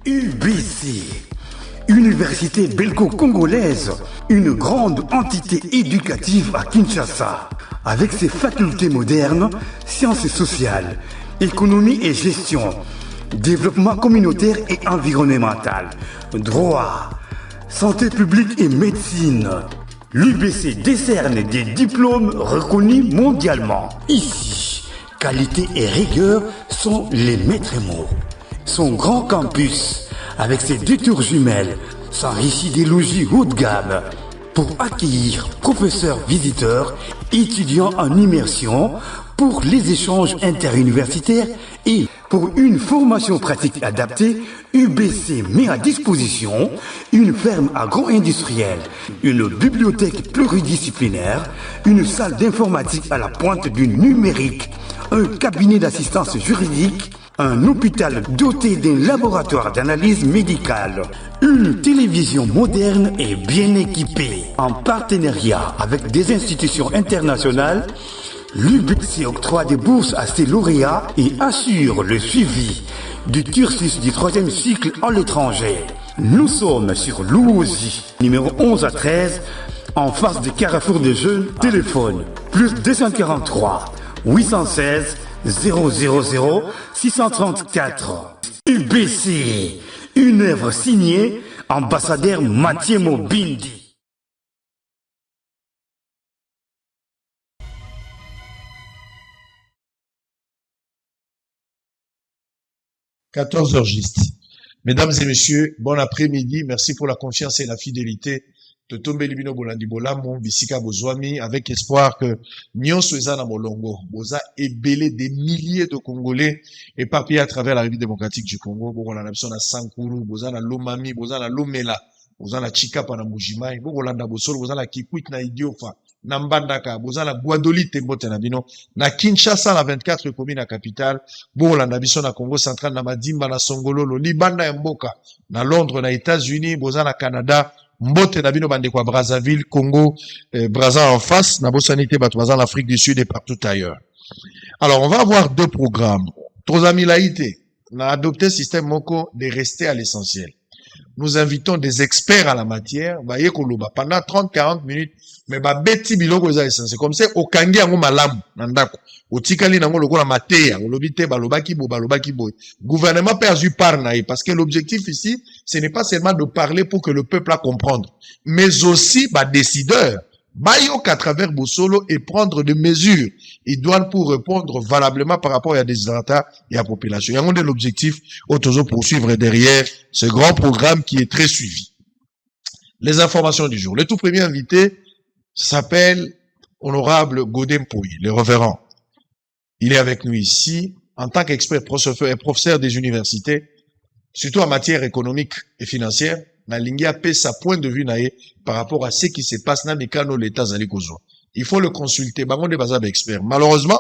UBC, Université belgo-congolaise, une grande entité éducative à Kinshasa, avec ses facultés modernes, sciences sociales, économie et gestion, développement communautaire et environnemental, droit, santé publique et médecine. L'UBC décerne des diplômes reconnus mondialement. Ici, qualité et rigueur sont les maîtres mots. Son grand campus, avec ses 2 tours jumelles, s'enrichit des logis haut de gamme pour accueillir professeurs visiteurs, étudiants en immersion, pour les échanges interuniversitaires et pour une formation pratique adaptée. UBC met à disposition une ferme agro-industrielle, une bibliothèque pluridisciplinaire, une salle d'informatique à la pointe du numérique, un cabinet d'assistance juridique, un hôpital doté d'un laboratoire d'analyse médicale, une télévision moderne et bien équipée. En partenariat avec des institutions internationales, l'UBC octroie des bourses à ses lauréats et assure le suivi du cursus du 3e cycle en l'étranger. Nous sommes sur Louosi, numéro 11 à 13, en face du Carrefour des Jeunes. Téléphone plus 243 816 000 634. UBC, une œuvre signée ambassadeur Mathieu Mobindi. 14h juste. Mesdames et messieurs, bon après-midi. Merci pour la confiance et la fidélité. De tomber libino bolandi bolamo bisika bozwami avec espoir que nyonso eza na molongo boza ebele des milliers de Congolais éparpillés à travers la République démocratique du Congo. Bokola na biso na Sankuru, boza na Lomami, boza na Lomela, boza na Chikapa na Mujimai, bokola na Bosolo, boza na Kikwit na Idiofa, na Mbandaka, boza na Guadoli Tembote na bino, na Kinshasa na 24 communes na capitale, bokola na biso na Congo central na Madimba na Songololo, Libanda ya Mboka, na Londres na États-Unis, boza na Canada, Mbote na bino bande kwa Brazzaville, Congo, Brazza en face, na Bosanité Batouazan, l'Afrique du Sud et partout ailleurs. Alors, on va avoir 2 programmes. Trozami Laïté, on a adopté le système Moko de rester à l'essentiel. Nous invitons des experts à la matière, pendant 30-40 minutes, mais beti biloko eza essentiel. Comme ça, au kangi yango malamu, nandako. Otikali nango lokola mateya, olobite balobaki bo. Gouvernement perdu par naï, parce que l'objectif ici, ce n'est pas seulement de parler pour que le peuple a comprendre, mais aussi, décideurs, qu'à travers Bosolo et prendre des mesures idoines pour répondre valablement par rapport à des attentats et à la population. Il y a un l'objectif, toujours poursuivre derrière ce grand programme qui est très suivi. Les informations du jour. Le tout premier invité s'appelle Honorable Godem Pouy, le révérend. Il est avec nous ici en tant qu'expert professeur des universités, surtout en matière économique et financière. Nalingia paie sa point de vue par rapport à ce qui se passe dans les canaux de l'État. Il faut le consulter. Malheureusement,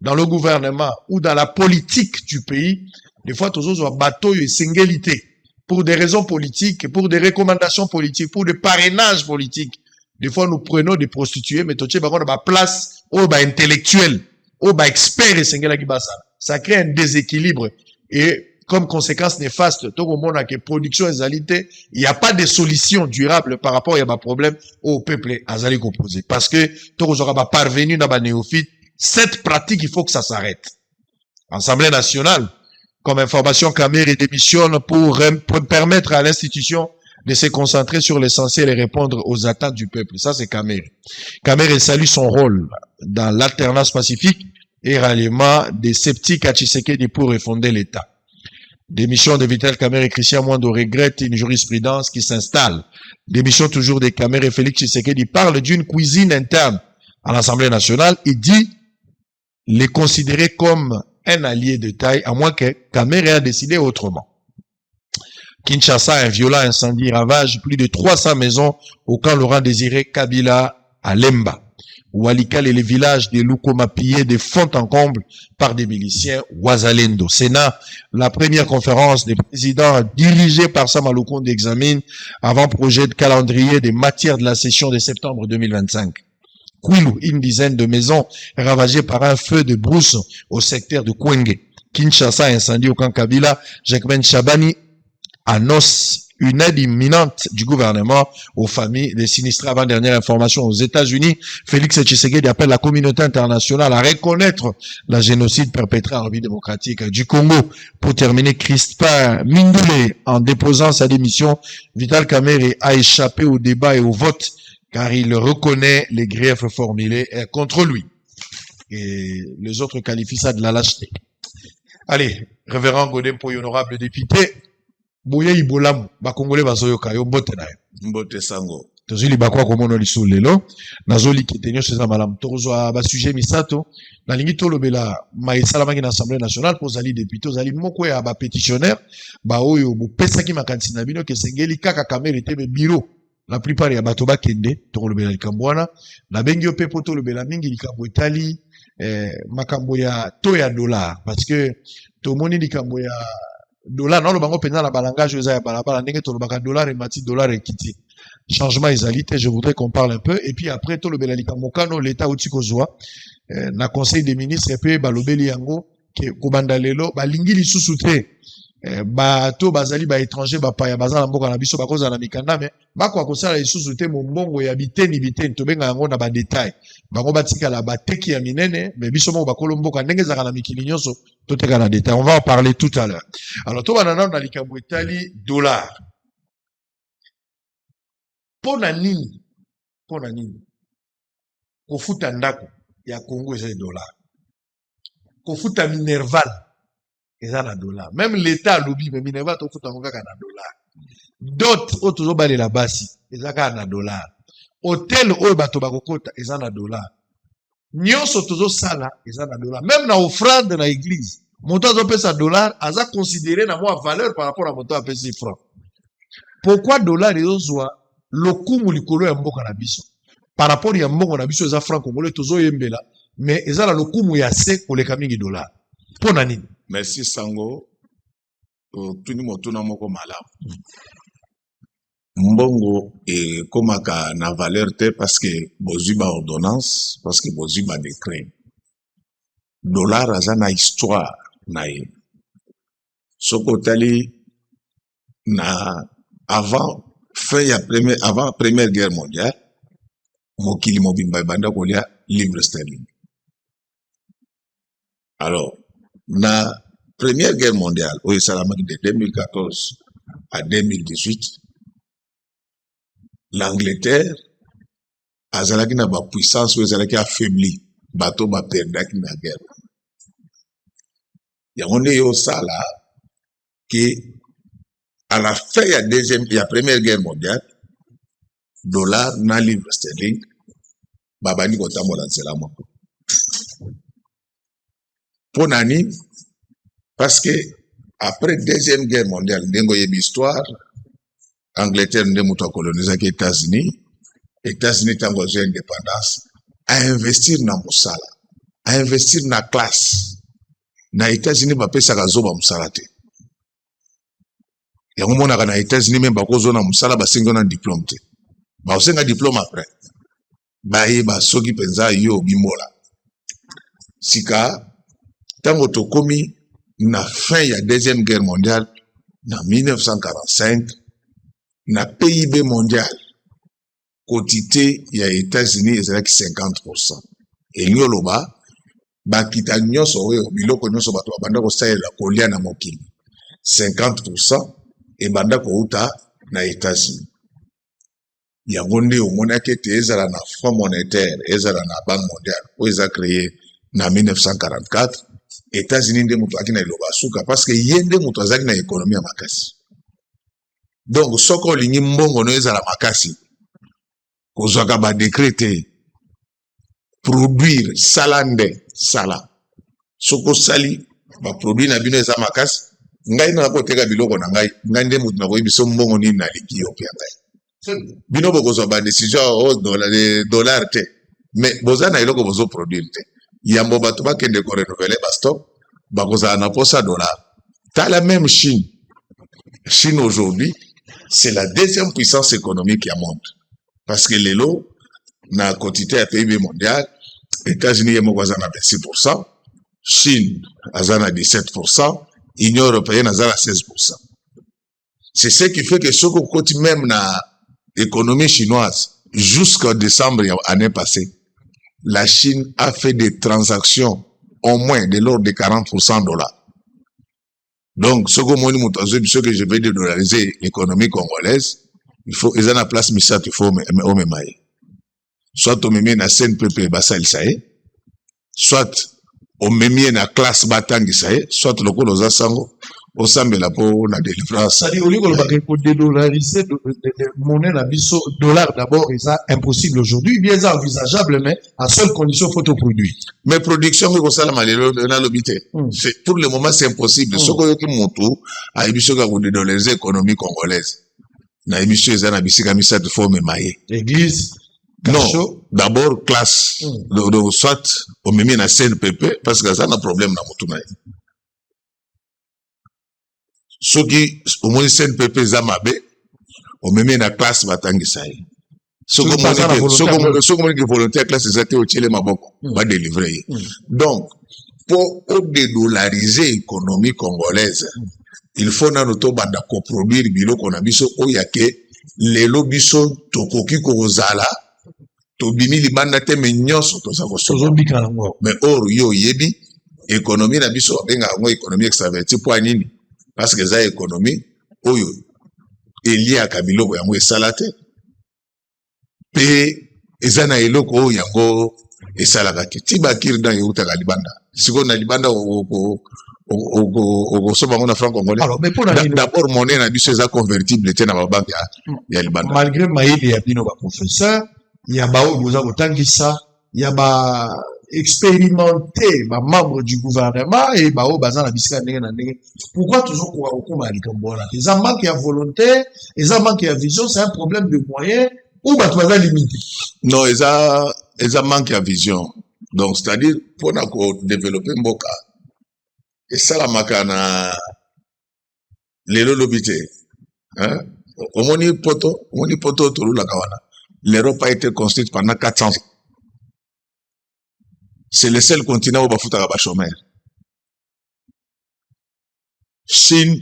dans le gouvernement ou dans la politique du pays, des fois, toujours, on bateau et singulité. Pour des raisons politiques, pour des recommandations politiques, pour des parrainages politiques. Des fois, nous prenons des prostituées, mais tout on a place au intellectuel, au expert et singulité. Ça crée un déséquilibre. Et comme conséquence néfaste, tout le monde a que production et qualité, il n'y a pas de solution durable par rapport à un problème au peuple azali composé. Parce que tout le monde parvenu dans les néophytes, cette pratique, il faut que ça s'arrête. Assemblée nationale, comme information caméra démissionne pour permettre à l'institution de se concentrer sur l'essentiel et répondre aux attentes du peuple. Ça, c'est Caméra. Caméra salue son rôle dans l'alternance pacifique et ralliement des sceptiques à Tshisekedi pour refonder l'État. Démission de Vital Kamerhe et Christian Mwando regrettent une jurisprudence qui s'installe. Démission toujours de Kamerhe et Félix Tshisekedi parle d'une cuisine interne à l'Assemblée nationale et dit les considérer comme un allié de taille, à moins que Kamerhe ait décidé autrement. Kinshasa, un violent incendie ravage plus de 300 maisons au camp Laurent Désiré Kabila à Lemba. Walikal et les villages de Lukoma pillés de fond en comble par des miliciens Wazalendo. Sénat, la première conférence des présidents dirigée par Samaloukoun examine avant-projet de calendrier des matières de la session de septembre 2025. Kwilu, une dizaine de maisons ravagées par un feu de brousse au secteur de Kwenge. Kinshasa, incendie au camp Kabila. Jacquemin Chabani annonce une aide imminente du gouvernement aux familles des sinistrés. Avant dernière information aux États-Unis, Félix Tshisekedi appelle la communauté internationale à reconnaître la génocide perpétré en République démocratique du Congo. Pour terminer, Crispin Mindule, en déposant sa démission, Vital Kamerhe a échappé au débat et au vote car il reconnaît les griefs formulés contre lui. Et les autres qualifient ça de la lâcheté. Allez, révérend Godin pour honorable député, Bouye Ibolamu, Bakongole Bazoyoka, yo mbote na yo. Mbote sango. Tozili bakwa komono liso lelo, nazoli kitenyo seza malamu. Tozwa ba sujet misato, na lingi tolobela maïsala mangi na Assemblée nationale pour zali député, zali moko ya ba pétitionnaire, ba oyo bo pesaki makanisi na bino ke sengeli kaka Kamerhe te be bureau. La plupart ya bato bakende, tolobela likambo wana, na bengi yo pepo tolobela mingi likambo etali makambo ya to ya dollar parce que tomoni likambo ya dollar non le bango penza na balangage eza ya balabala ndenge to lobaka dollar et mati dollar et kiti changement ezalité je voudrais qu'on parle un peu et puis après to lobela likambo kano l'état outi kozwa na conseil des ministres pe balobeli yango ke kobanda lelo balingi lisusu te bato bazali ba étranger bapaya bazala mboka na biso bakoza na mikanda me bakwa kosala lisusu te mombongo ya biteni tobenga yango na ba détail bango batika la bateki ya minene mais biso mo bakolo mboka ndenge zaka na mikili nyonso toteka na détail on va en parler tout à l'heure alors to banana na likambo etali dollar pona nini kofuta ndako ya Congo eza dollar kofuta Minerval eza na dollar même l'état lobi mais Minerval to futa ngaka na dollar dot otozo balela basi eza ka na dollar hôtel oyo bato bakokota eza na dollar nyonso tozo sala eza na dollar même na offrande na église moto azopesa dollar aza considéré na mwa valeur par rapport à moto apesi franc pourquoi dollar ezozwa lokumu likolo ya mboka na biso par rapport ya mbongo na biso eza franc congolais tozo yembela mais eza la lokumu ya se koleka mingi dollar pona nini. Merci Sango. Tuni motuna moko malamu. Mbongo et komaka na valeur te parce que bozwi ba ordonnance, parce que bozwi ba décret. Dollar aza na histoire na ye. Soko tali na avant première guerre mondiale, mokili mobimba banda kolia livre sterling. Alors na Première Guerre mondiale, au Salamaki de 2014 à 2018, l'Angleterre a une puissance où elle a affaibli, bateau a perdu la guerre. Il y a ça là, que à la fin de la Première Guerre mondiale, dollar na livre sterling, babani kotambo la nselama. Pour nani? Parce que après Deuxième Guerre mondiale, dengo yebi histoire, Angleterre ne mouta coloniser les États-Unis tango j'ai indépendance, à investir na musala, à investir na classe. Na États-Unis ba pesa ka zoba musala te. Ya ngomona kana États-Unis même ba ko zona musala ba singo na diplôme te. Ba osenga diplôme après. Ba yeba soki penza yo bimola. Sika tango tokomi na fin ya Deuxième Guerre mondiale, na 1945, na PIB mondial, quotité ya États-Unis ezalaki 50%. Et nyoloba, bakita nyonso oyo biloko nyonso bato banda kosalela kolia na mokili. 50% et banda kouta na États-Unis. Yango nde omonaki ete ezala na Fonds monétaire, ezala na Banque mondiale, oyo eza créé na 1944. États-Unis nde mutu akina iloba suka parce que yende mutu azaki na économie ya makasi. Donc soko lingi mbongo no ezala makasi. Kozwaka ba décréter produire salande sala. Soko sali ba produit na bino eza makasi. Ngai na koteka biloko na ngai nde mutu na koyi biso mbongo ni na liki yo pia ngai. Bino bokozwa ba décision au dollar te. Mais boza na iloko bozo produire te. Yambo bato bakende ko renouveler ba stock bakoza na posa dollar. T'as la même Chine. Chine aujourd'hui, c'est la deuxième puissance économique qui monte. Parce que les lots, na quantité à PIB mondial, États-Unis yemo na 26%, Chine azana 17%, Union européenne azana 16%. C'est ce qui fait que ce qu'on côté même dans l'économie chinoise, jusqu'en décembre l'année passée, la Chine a fait des transactions au moins de l'ordre de 40% $. Donc, ce que je vais dédollariser l'économie congolaise, il faut, ils ont la place, mais ça, il faut, au même. Soit on me met na CNPP, basa il sae, soit on me met na classe batangi sae, soit le coup aux asango, au sambe la peau, na délivrance. C'est-à-dire, au lieu de dédollariser monnaie, la biso, dollar d'abord, c'est impossible aujourd'hui, bien c'est envisageable, mais à seule condition photoproduit. Mais production, c'est pour le moment, c'est impossible. Ce que je montre, à émission que vous dédollariser l'économie congolaise. Na émission, ils ont abissé comme ça, il faut me mailler. Église. Non, d'abord classe. Donc, soit on me met na CNPP parce que ça a un problème dans mon tournoi. Ceux qui au moins CNPP Zamabe, on me met na classe batangi saï. Ceux qui volontaire classe exacte au Tchélé Maboko va délivrer. Donc, pour dédollariser l'économie congolaise, il faut na noto banda coproduire bilo qu'on a biso oyake les lobiso tokoki kozala. Tobimi libanda te me nyonso toza kosoba mais or yo yebi économie na biso benga ngo économie extravertie po nini parce que za économie oyo elia kabiloko yango esalate pe ezana eloko oyo yango esalaka te tiba kirda yo utaka libanda siko na libanda au soba na franc congolais. Alors mais pour d'abord monnaie na biso eza convertible te na ba banque ya libanda malgré maïli ya bino ba professeur il y a bao nous avons ça il y a ba expérimenté ba membre du gouvernement et bao bazan la bisika ndenge na ndenge pourquoi toujours quoi au kuma likambola les manque ya volonté les manque ya vision c'est un problème de moyens ou ba toza limité non eza manque ya vision donc c'est-à-dire pour na ko développer mboka et ça la makana lelo lobité hein omoni poto tolu la kawana. L'Europe a été construite pendant 400 ans. C'est le seul continent où il y a des chômeurs. Chine,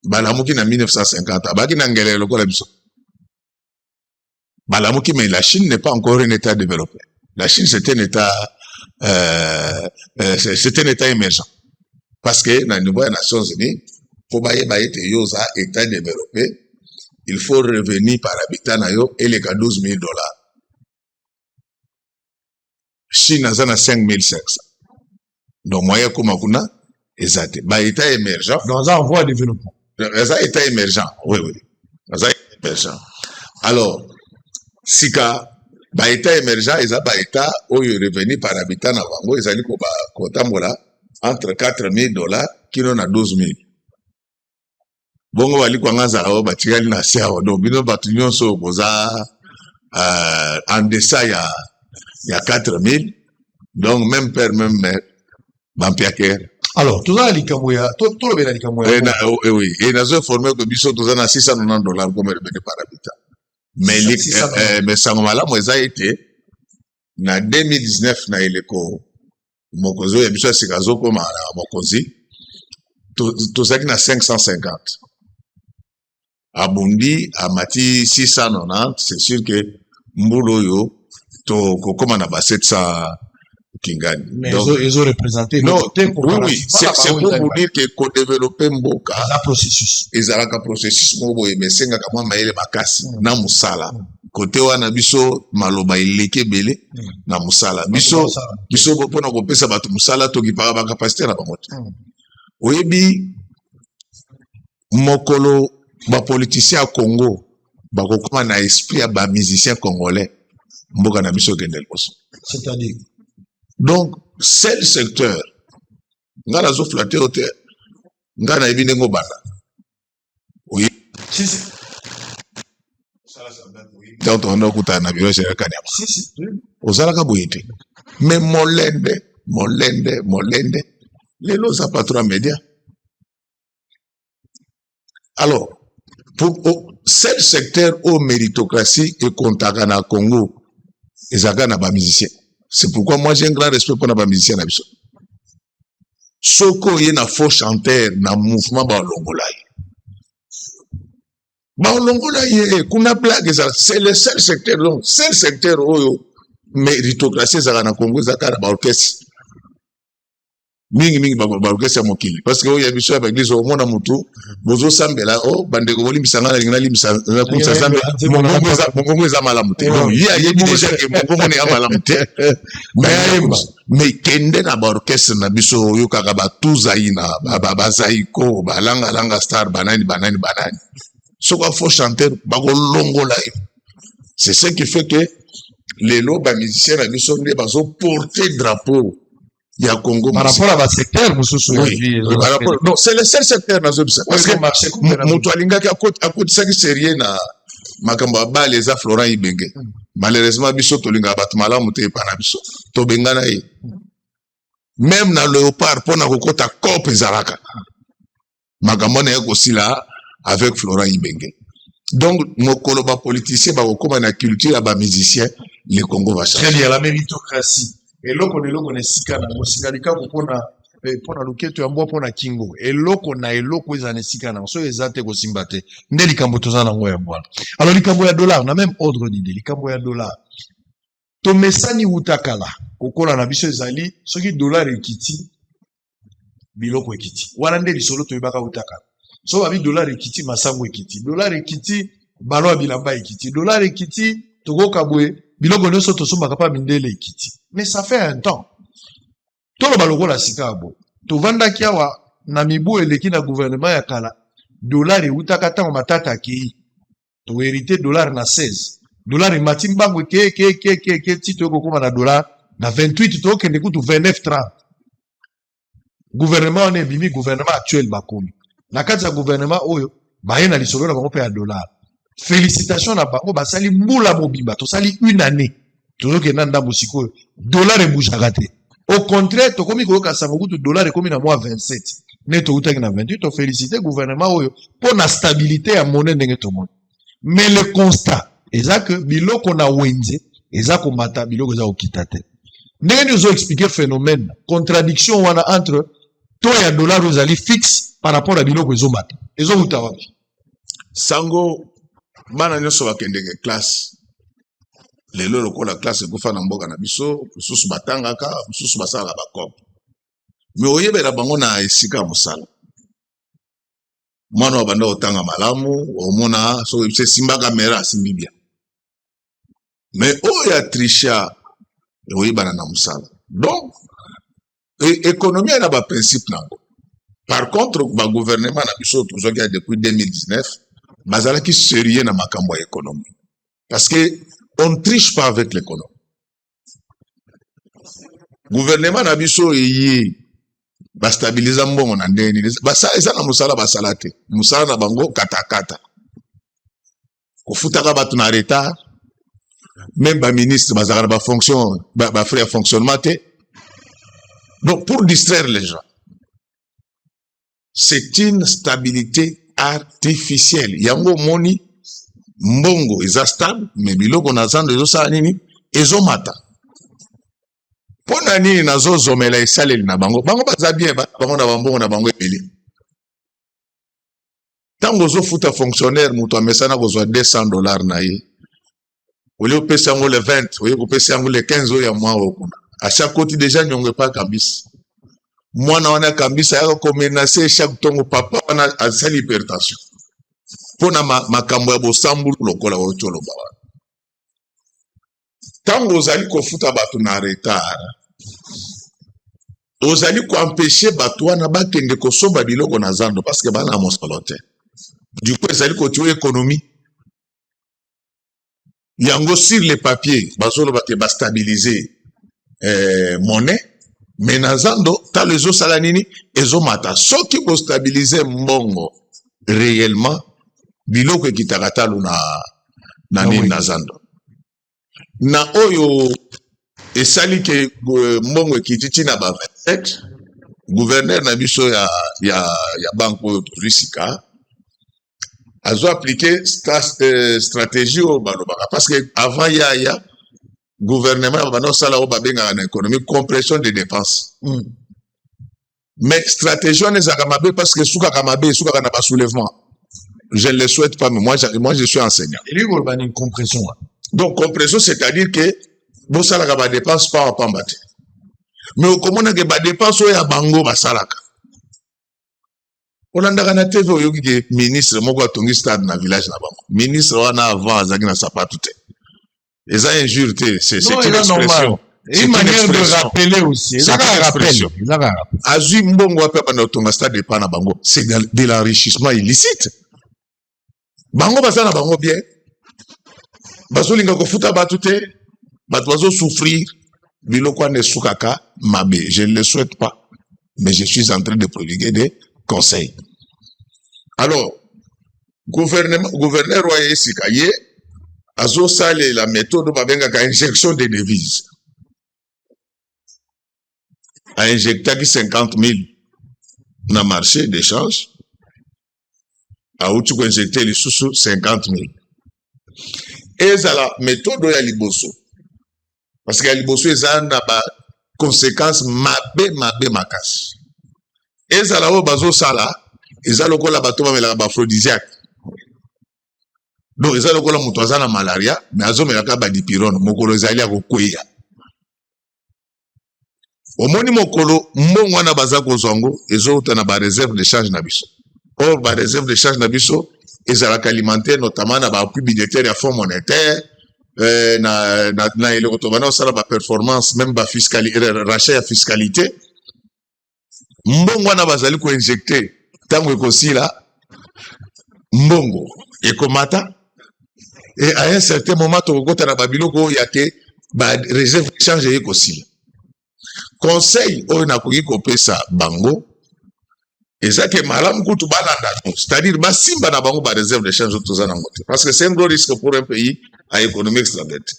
Balamuki en 1950, Balamuki, mais la Chine n'est pas encore un État développé. La Chine, c'est un État émergent. Parce que dans les Nations Unies, pour que un État développé, il faut revenir par habitant et les cas $12,000. Chine a 5,500. Donc, moyen comme kuna, exact. Bah, État émergent. Dans un voie de développement. État émergent. Oui. État émergent. Alors, si ka, bah, État émergent, ils ont État où ils revenir par habitant na wango, ils allaient entre $4,000 qui n'ont a 12,000. Bongo wali kwa ngaza ao batikali na siao donc bino batu nyonso boza en deçà ya 4,000 donc même père même mère bampiaker alors tout ça likamoya tout le bela likamoya oui et nazo formé que biso toza na $690 comme revenu par habitant mais sangomala moza été na 2019 na eleko mokozo ya biso sikazo koma mokozi tozaki na 550 Abundi, à Mati 690, c'est sûr que Mbouloyo, comme on a passé 700 Kingani. Mais ils ont représenté. Non, oui, c'est pour vous dire que qu'on développe Mboka. Un processus. Ils ont un processus, mais c'est un peu maïle makasi, na musala. Côté wana biso maloba ileke bele na musala. Biso pona ko pesa batu musala to ki para ba capacité na bangote. Oyebi mokolo ba politicien à Congo ba kokoma na esprit ba musicien congolais mboka na biso kendel poso c'est-à-dire donc seul secteur ngala zo flatter hauteur ngana ebine ngo bana oui si donc on a kuta na biro chez kanya si osala ka boyete mais molende les lois pas trop médias alors pour seul secteur où méritocratie et contact na Congo ils ont ba musicien c'est pourquoi moi j'ai un grand respect pour les musiciens na biso soko yé na faux chanteur na mouvement ba longolai Ba longola ye kuna blague ça c'est le seul secteur donc seul secteur oyo méritocratie za na Congo za kara ba orchestre mingi ba orchestre mokili parce que oyo ya biso ya église au mona mutu bozo sambela o bande ko boli misanga na lingana limisa na kunsa zambe mongo za malamu te donc ya yebi déjà que mongo ne amalamu te mais kende na ba orchestre na biso oyo kaka ba tuzaina ba zaiko ba langa star banani ce qu'il faut chanter, c'est ce qui fait que les lobes musiciens sont porter drapeau. Il y a Congo. Par rapport à votre secteur, vous souvenez. Non, c'est le seul secteur dans ce pays. Parce que Moutoualinga qui a côté ça qui c'est rien à Makamba ba les Florent Ibenge. Malheureusement, biso tolinga batmala muté pana biso. To bengana yi. Même na léopard pour na kokota kope zaraka. Makamba na aussi là. Avec Florent Ibenge. Donc, mon coloba politicien, comme la culture, les musiciens, le Congo va changer. Très bien, la méritocratie. Et là, on est sikana. On sikalika pour na luketo yambo pour na kingo. Et là, on a eloko ezane sikana. So ezate ko simbate. Nde likambo tozana ngo ya bwana. Alors likambo ya dollar, on a même ordre d'idée. Likambo ya dollar. To mesani utakala. Kokola na biso ezali, soki dollar ekiti, biloko ekiti. Wana nde lisolo to yebaka utakala. So abi dollar ekiti masango ekiti dollar ekiti balo bilamba ekiti dollar ekiti togo kabwe biloko nyonso tosomba pa mindele ekiti mais ça fait un temps tolo baloko la sikabo to vanda kiawa na mibu eleki na gouvernement ya kala dollar utaka tango matata ki to hérité dollar na 16 dollar matimbango ke tito ko koma na dollar na 28 to kende kutu 29-30 gouvernement on est bimi gouvernement actuel bakomi na kati ya gouvernement oyo baye na lisolo na bango pe ya dollar félicitations na bango basali mbula mobimba tosali une année tozoke na ndambo sikoyo dollar ebouchaka te au contraire tokomi koyoka sango kutu dollar ekomi na mois 27 ne toutaki na 28 to féliciter gouvernement oyo pour na stabilité ya monnaie ndenge tomoni mais le constat eza que biloko na wenze eza komata biloko eza okita te ndenge ni ozo expliquer phénomène contradiction wana entre to ya dollar ozali fixe par rapport à biloko ezomata ezomuta wapi sango bana nyonso bakendeke classe lelo lokola classe ekufa na mboka na biso mosusu batangaka mosusu basalaka bakope me oyebela bango na esika ya mosala mwana wa banda otanga malamu omona so se simba kamera asimbi bien mais oyo ya trisha oyebana na mosala donc économie na ba principe nango. Par contre, le gouvernement a depuis 2019, mais qui sérieux dans ma campagne économique. Parce que on ne triche pas avec l'économie. Le gouvernement a stabilisé un bon en ça est na musala basalate. Musala na bango kata. Ko futaka batu na retard. Même ba ministre bazaka ba fonction ba frère fonctionnement. Donc pour distraire les gens. C'est une stabilité artificielle. Yango moni mbongo est stable, mais biloko nazando ezo sala nini ezo mata. Pona nini nazo zomela esaleli na bango. Bango baza bien bango na bambongo na bango ebele. Tango zo futa fonctionnaire muto amesana kozwa $200 na ye. Oli opesa yango le 20, oli opesa yango le 15 oya mwa okuna. À chaque côté déjà nyonge pas kambisi. Mwana wana kambisa yako komenase chaque tongo papa wana asali hypertension. Pona makambo ya bosambu lokola ocholo bawa. Tango ozali kofuta batu na retard. Ozali ko empêcher batu wana bakende kosomba biloko na zando parce que bana mosolote. Du coup ozali ko tuer économie. Yango sur les papiers, bazolo ba stabiliser monnaie. Mais nazando ta lezo salanini ezo mata soki ko stabiliser mbongo réellement biloko ekitakata na nini nazando na oyo esali ke mbongo ekititi na ba 27 gouverneur na biso ya banko risika azo appliquer stratégie au balobaka parce que avant ya gouvernement va sala o babenga na économie compression des dépenses. Mais stratégie on ezaka mabe parce que suka kamabe suka na ba soulèvement. je ne le souhaite pas, mais moi je suis enseignant. Et lui, il y a une compression. Donc, compression, c'est-à-dire que, bon, ça la dépense pas en pambate. Mais au comment on a des dépenses, il y a bango, basalaka. On a un TV où il y a ministre, moi, quand on est stade dans le village, ministre, on a avant, azaki na sapatute. Et ça, injure, c'est une expression. Et une manière de rappeler aussi. C'est une expression. Azui mbongo wape pa na otonga stade de pana bango. C'est de l'enrichissement illicite. Bango basa na bango bien. Baso linga kofuta batute. Batwazo souffrir. Biloko ne sukaka mabe. Je ne le souhaite pas. Mais je suis en train de prodiguer des conseils. Alors, gouverneur Royer Sikaye, azo sale la méthode babengaka injection de devises. A injecté 50 000 dans le marché d'échange. A outu ko injecté les sous 50 000. Et ça la méthode ya liboso. Parce que ya liboso eza na ba conséquences mabe makas. Et ça la o bazo sala, eza lokola bato ba mela ba aphrodisiaque. Donc eza lokola mutu aza na malaria, mais azo melaka ba dipirone, mokolo ezali ko kweya. Omoni mokolo mbongo wana baza kozwango ezouta na ba réserve de change na biso. Or ba réserve de change na biso ezalaka alimentaire notamment na ba appui budgétaire ya fonds monétaire na eloko tobana osala ba performance même ba fiscalité rachat ya fiscalité. Mbongo wana bazali ko injecter tango ekosila mbongo ekomata et à un certain moment tokota na babiloko ya ke ba réserve de change ekosila. Conseil oyo nakoki kopesa bango eza ke malamu kutu balanda, c'est-à-dire basimba na bango ba réserve de change toza nango te, parce que c'est un gros risque pour un pays à économie extravagante.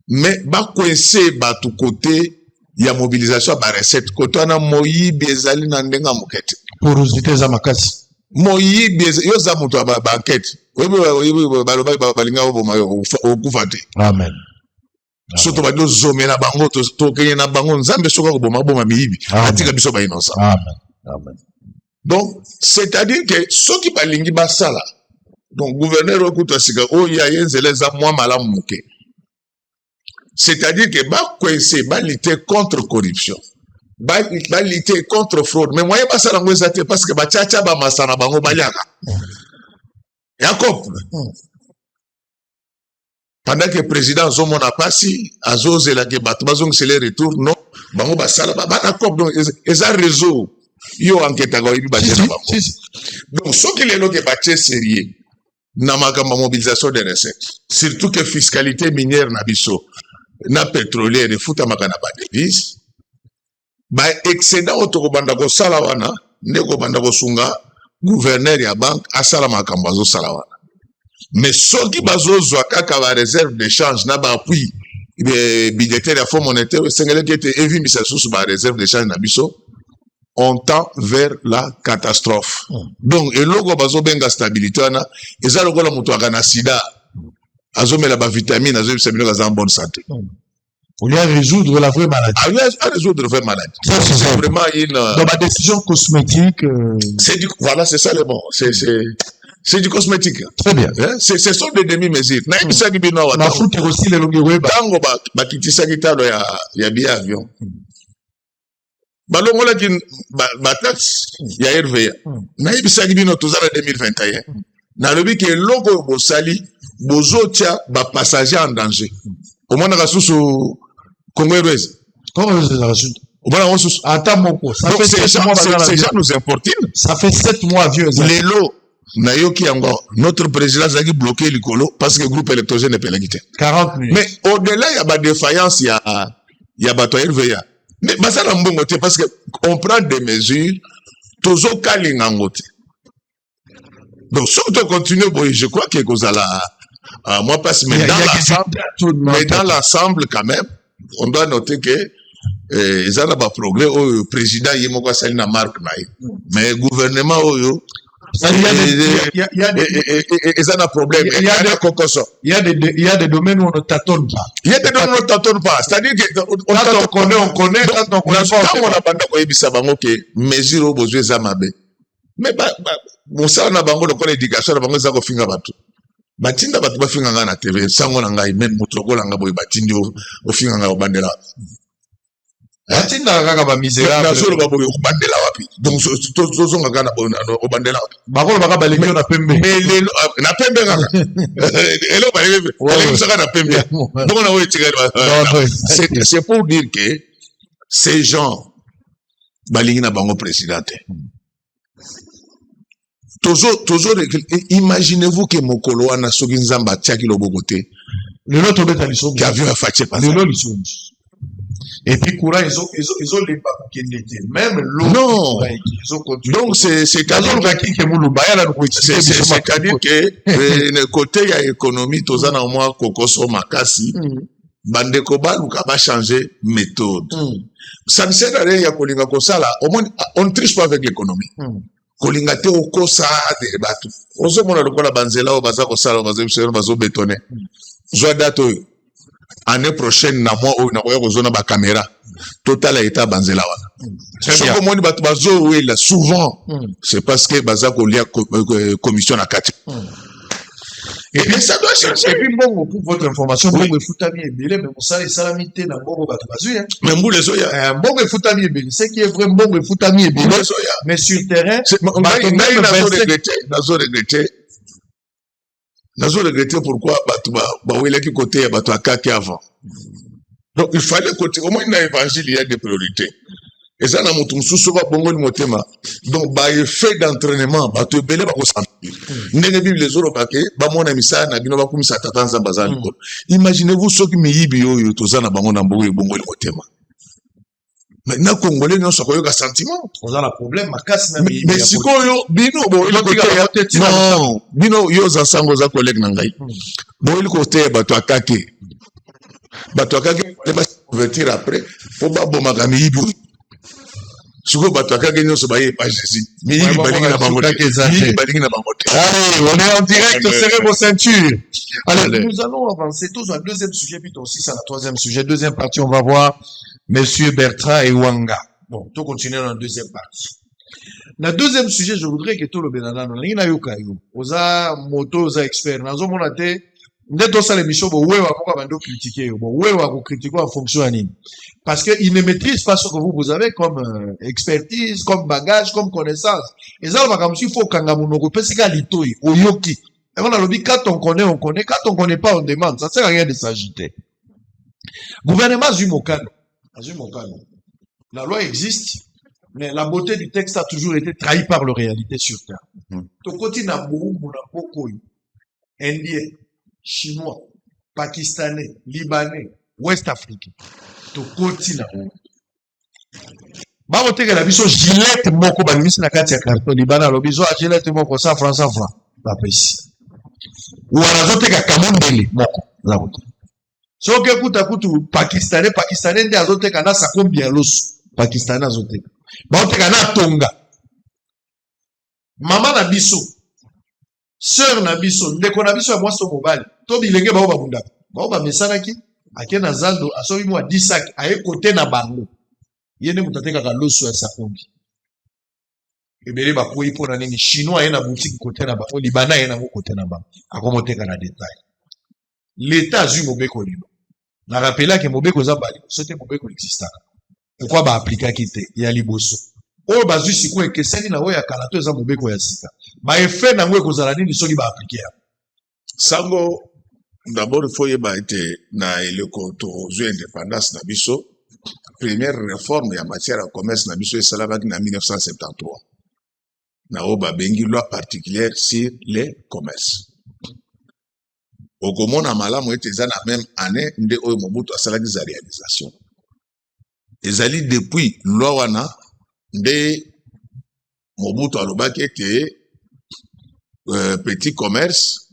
Mais ba coincer batu côté ya mobilisation ba recette côté na moyibi ezali na ndenga mokete porosité za makasi moyibi yo za mutu ba enquête oyibi baloba balinga oboma okufa te. Amen. Surtout ba zomé na bango to kenye na bango nzambe soka ko boma miyibi atika biso ba innocent. Amen. Amen. Donc c'est-à-dire que ceux qui balingi basala, donc gouverneur okuta sika o ya yenzele za mwa malamu muke, c'est-à-dire que ba kwese ba lutter contre corruption, ba lutter contre fraude, mais moyen basala ngo ezate parce que ba tchacha ba masana bango baliaka Jacob. Pendant que le président Zomo n'a pas si, Azose la Gebatbazong c'est les retours, non, Bango Basala, Banakop, donc, ils ont réseau. Yo enquête à Goïbi Bajena Bango. Donc, ce qui est là qui est sérieux, n'a pas mobilisation des recettes. Surtout que fiscalité minière n'a biso, n'a pétrolière, et fout à Makana Badévis. Bah, excédent autobandako Salawana, Nego Bandako Sunga, gouverneur ya banque, Asala Makambazo Salawana. Mais ceux qui bazozwa kaka ba réserve d'échange na ba appui budgétaire ya fonds monétaire sengele qui était évi misa sous ba réserve d'échange na biso on tend vers la catastrophe. Donc eloko bazo benga stabilité wana eza lokola mutu akana sida azomela ba vitamine azobisa bino kaza en bonne santé. Pour lui résoudre la vraie maladie. À résoudre la vraie maladie. Ça c'est vraiment une dans ma décision cosmétique c'est du voilà c'est ça le bon c'est du cosmétique. Très bien. Ce sont des demi-mesures. Na ibisa kibino wa. Na foot aussi les longues web. Tango ba kitisa kitalo ya billet avion. Balongo la kin ba taxe ya RVA. Na ibisa kibino tozala 2021. Na lobi ke logo bo sali bozotia ba passager en danger. Au moins na susu Congo Airways. Comment ça rajoute? Au moins on susu attends mon coup. Ça fait 7 mois ces gens nous importent. Ça fait 7 mois vieux. Les lots Nayoki encore, notre président a bloqué le colo parce que le groupe électrogène est pénalité. 40 minutes. Mais au-delà, il y a pas de défaillance, il y a batoyer veilla. Mais ça n'a pas de parce qu'on prend des mesures, toujours calé en côté. Donc, surtout continuer, je crois que moi, parce que dans l'ensemble, quand même, on doit noter que ils ont pas progrès au président, il y a Salina Marc, mais le gouvernement, il y a des problèmes. Il y a des domaines où on ne tâtonne pas. Il y a des domaines où on ne tâtonne pas. C'est-à-dire que quand on connaît, on connaît. Quand on connaît pas, on a pas de mesures au besoin Zamabe. mais mosala na bango lokola éducation na bango eza kofinga bato batinda bato bafinga nga na tv sango na ngai même moto lokola nga boye batindi ofinga nga obandela batinda kaka bamisérable nazoloba boye obandela wapi donc tozonga kaka na obandela wapi bakolo baka balengi yo na pembe mais lelo na pembe kaka elo balengisaka na pembe donc na oyo etikali c'est pour dire que ces gens balingi na bango président te toujours imaginez-vous que mokolo wana soki nzambe atiaki loboko te lelo tobeta liso que avion afatie pas lelo liso et puis courant ils ont les pas kende te même l'eau non donc c'est-à-dire que côté ya économie tozana moi kokoso makasi bandeko baluka ba changer méthode ça ne sert à rien ya kolinga kosala on ne triche pas avec l'économie kolinga te okosa de bato ozomona lokola banzela o baza kosala bazo bétonner zwa date oyo année prochaine na mois oyo nakoya kozona ba caméra total état banzela wana soko moni bato bazo wela souvent c'est parce que baza kolia commission na kati et bien ça doit changer. Et puis bon, pour votre information, bon me foutami ebele mais ça les salamité na bon bato bazui mais mbule soya bon me foutami ebele c'est qui est vrai bon me foutami ebele mais sur terrain nazo regretter pourquoi bato ba welaki côté ya bato akaki avant donc il fallait côté au moins dans l'évangile il y a des priorités et ça na mutu mususu ba bongo ni motema donc ba effet d'entraînement bato ebele ba ko sentir ndenge bible les autres paquet ba mona misana na bino ba kumisa tata nzamba za likolo imaginez-vous soki miyibi oyo tozana bango na bongo ni motema maintenant congolais non soko yoka sentiment on a le problème makasi na mais sikoyo bino bo non bino yo za sango za collègue na ngai bo il côté bato akake ba convertir après faut ba boma ka miyibi siko bato akake nyonso ba ye pas Jésus miyibi balingi na bango allez on est en direct serrez vos ceintures. Alors nous allons avancer tous au deuxième sujet puis aussi ça la troisième sujet deuxième partie on va voir Monsieur Bertrand et Wanga. Bon, tout continue dans la deuxième partie. La deuxième sujet, je voudrais que tout le bénadano, l'ina yokayo, oza moto, oza expert, nazo monate, n'eto sa l'émission, bon, ouais, pourquoi bando critiquer, bon, ouais, ko critiquer en fonction à nini. Parce que il ne maîtrise pas ce que vous avez comme expertise, comme bagage, comme connaissance. Et ça, va comme s'il faut kangamunoko, pesika litoi, oyoki. Et on a le dit, quand on connaît, quand on connaît pas, on demande. Ça sert à rien de s'agiter. Gouvernement Zumokano. La loi existe, mais la beauté du texte a toujours été trahie par la réalité sur terre. Tokoti na boko Indien, Chinois, Pakistanais, Libanais, West Africain. Tokoti na boko. Barote que la biso gilette moko banimisi na kati ya carton Libana lobiso a gilette moko 100 francs la pesi. Ou anazote ka kamondele moko la route. Soki kuta kutu Pakistanais ndi azoteka na sakombi ya loso Pakistanais azoteka baoteka na tonga mama na biso sœur na biso ndeko na biso ya mwasi mobali to bilenge bao babundaka bao bamesanaki ake na zando asobi mwa 10 sac aye kote na bango yene mutatekaka loso ya sakombi ebele bakoyi mpona nini chinois aye na boutique kote na bango libana aye nango kote na bango akomoteka na détail. L'État azui mobeko lino. Na rappela que mobeko za bali, sote mobeko exista. Pourquoi ba appliquer kite ya liboso? O bazui siko ekeseni na oya kalato za mobeko ya sika. Ba effet na ngwe kozala nini soki ba appliquer. Sango d'abord il faut yeba été na eleko to zo indépendance na biso. Première réforme ya matière à commerce na biso esalabaki na 1973. Na oba bengi loi particulière sur les commerces. Okomona malamu ete eza na même année nde oyo Mobutu asalaki za réalisation ezali depuis loi wana nde Mobutu alobaki ete petit commerce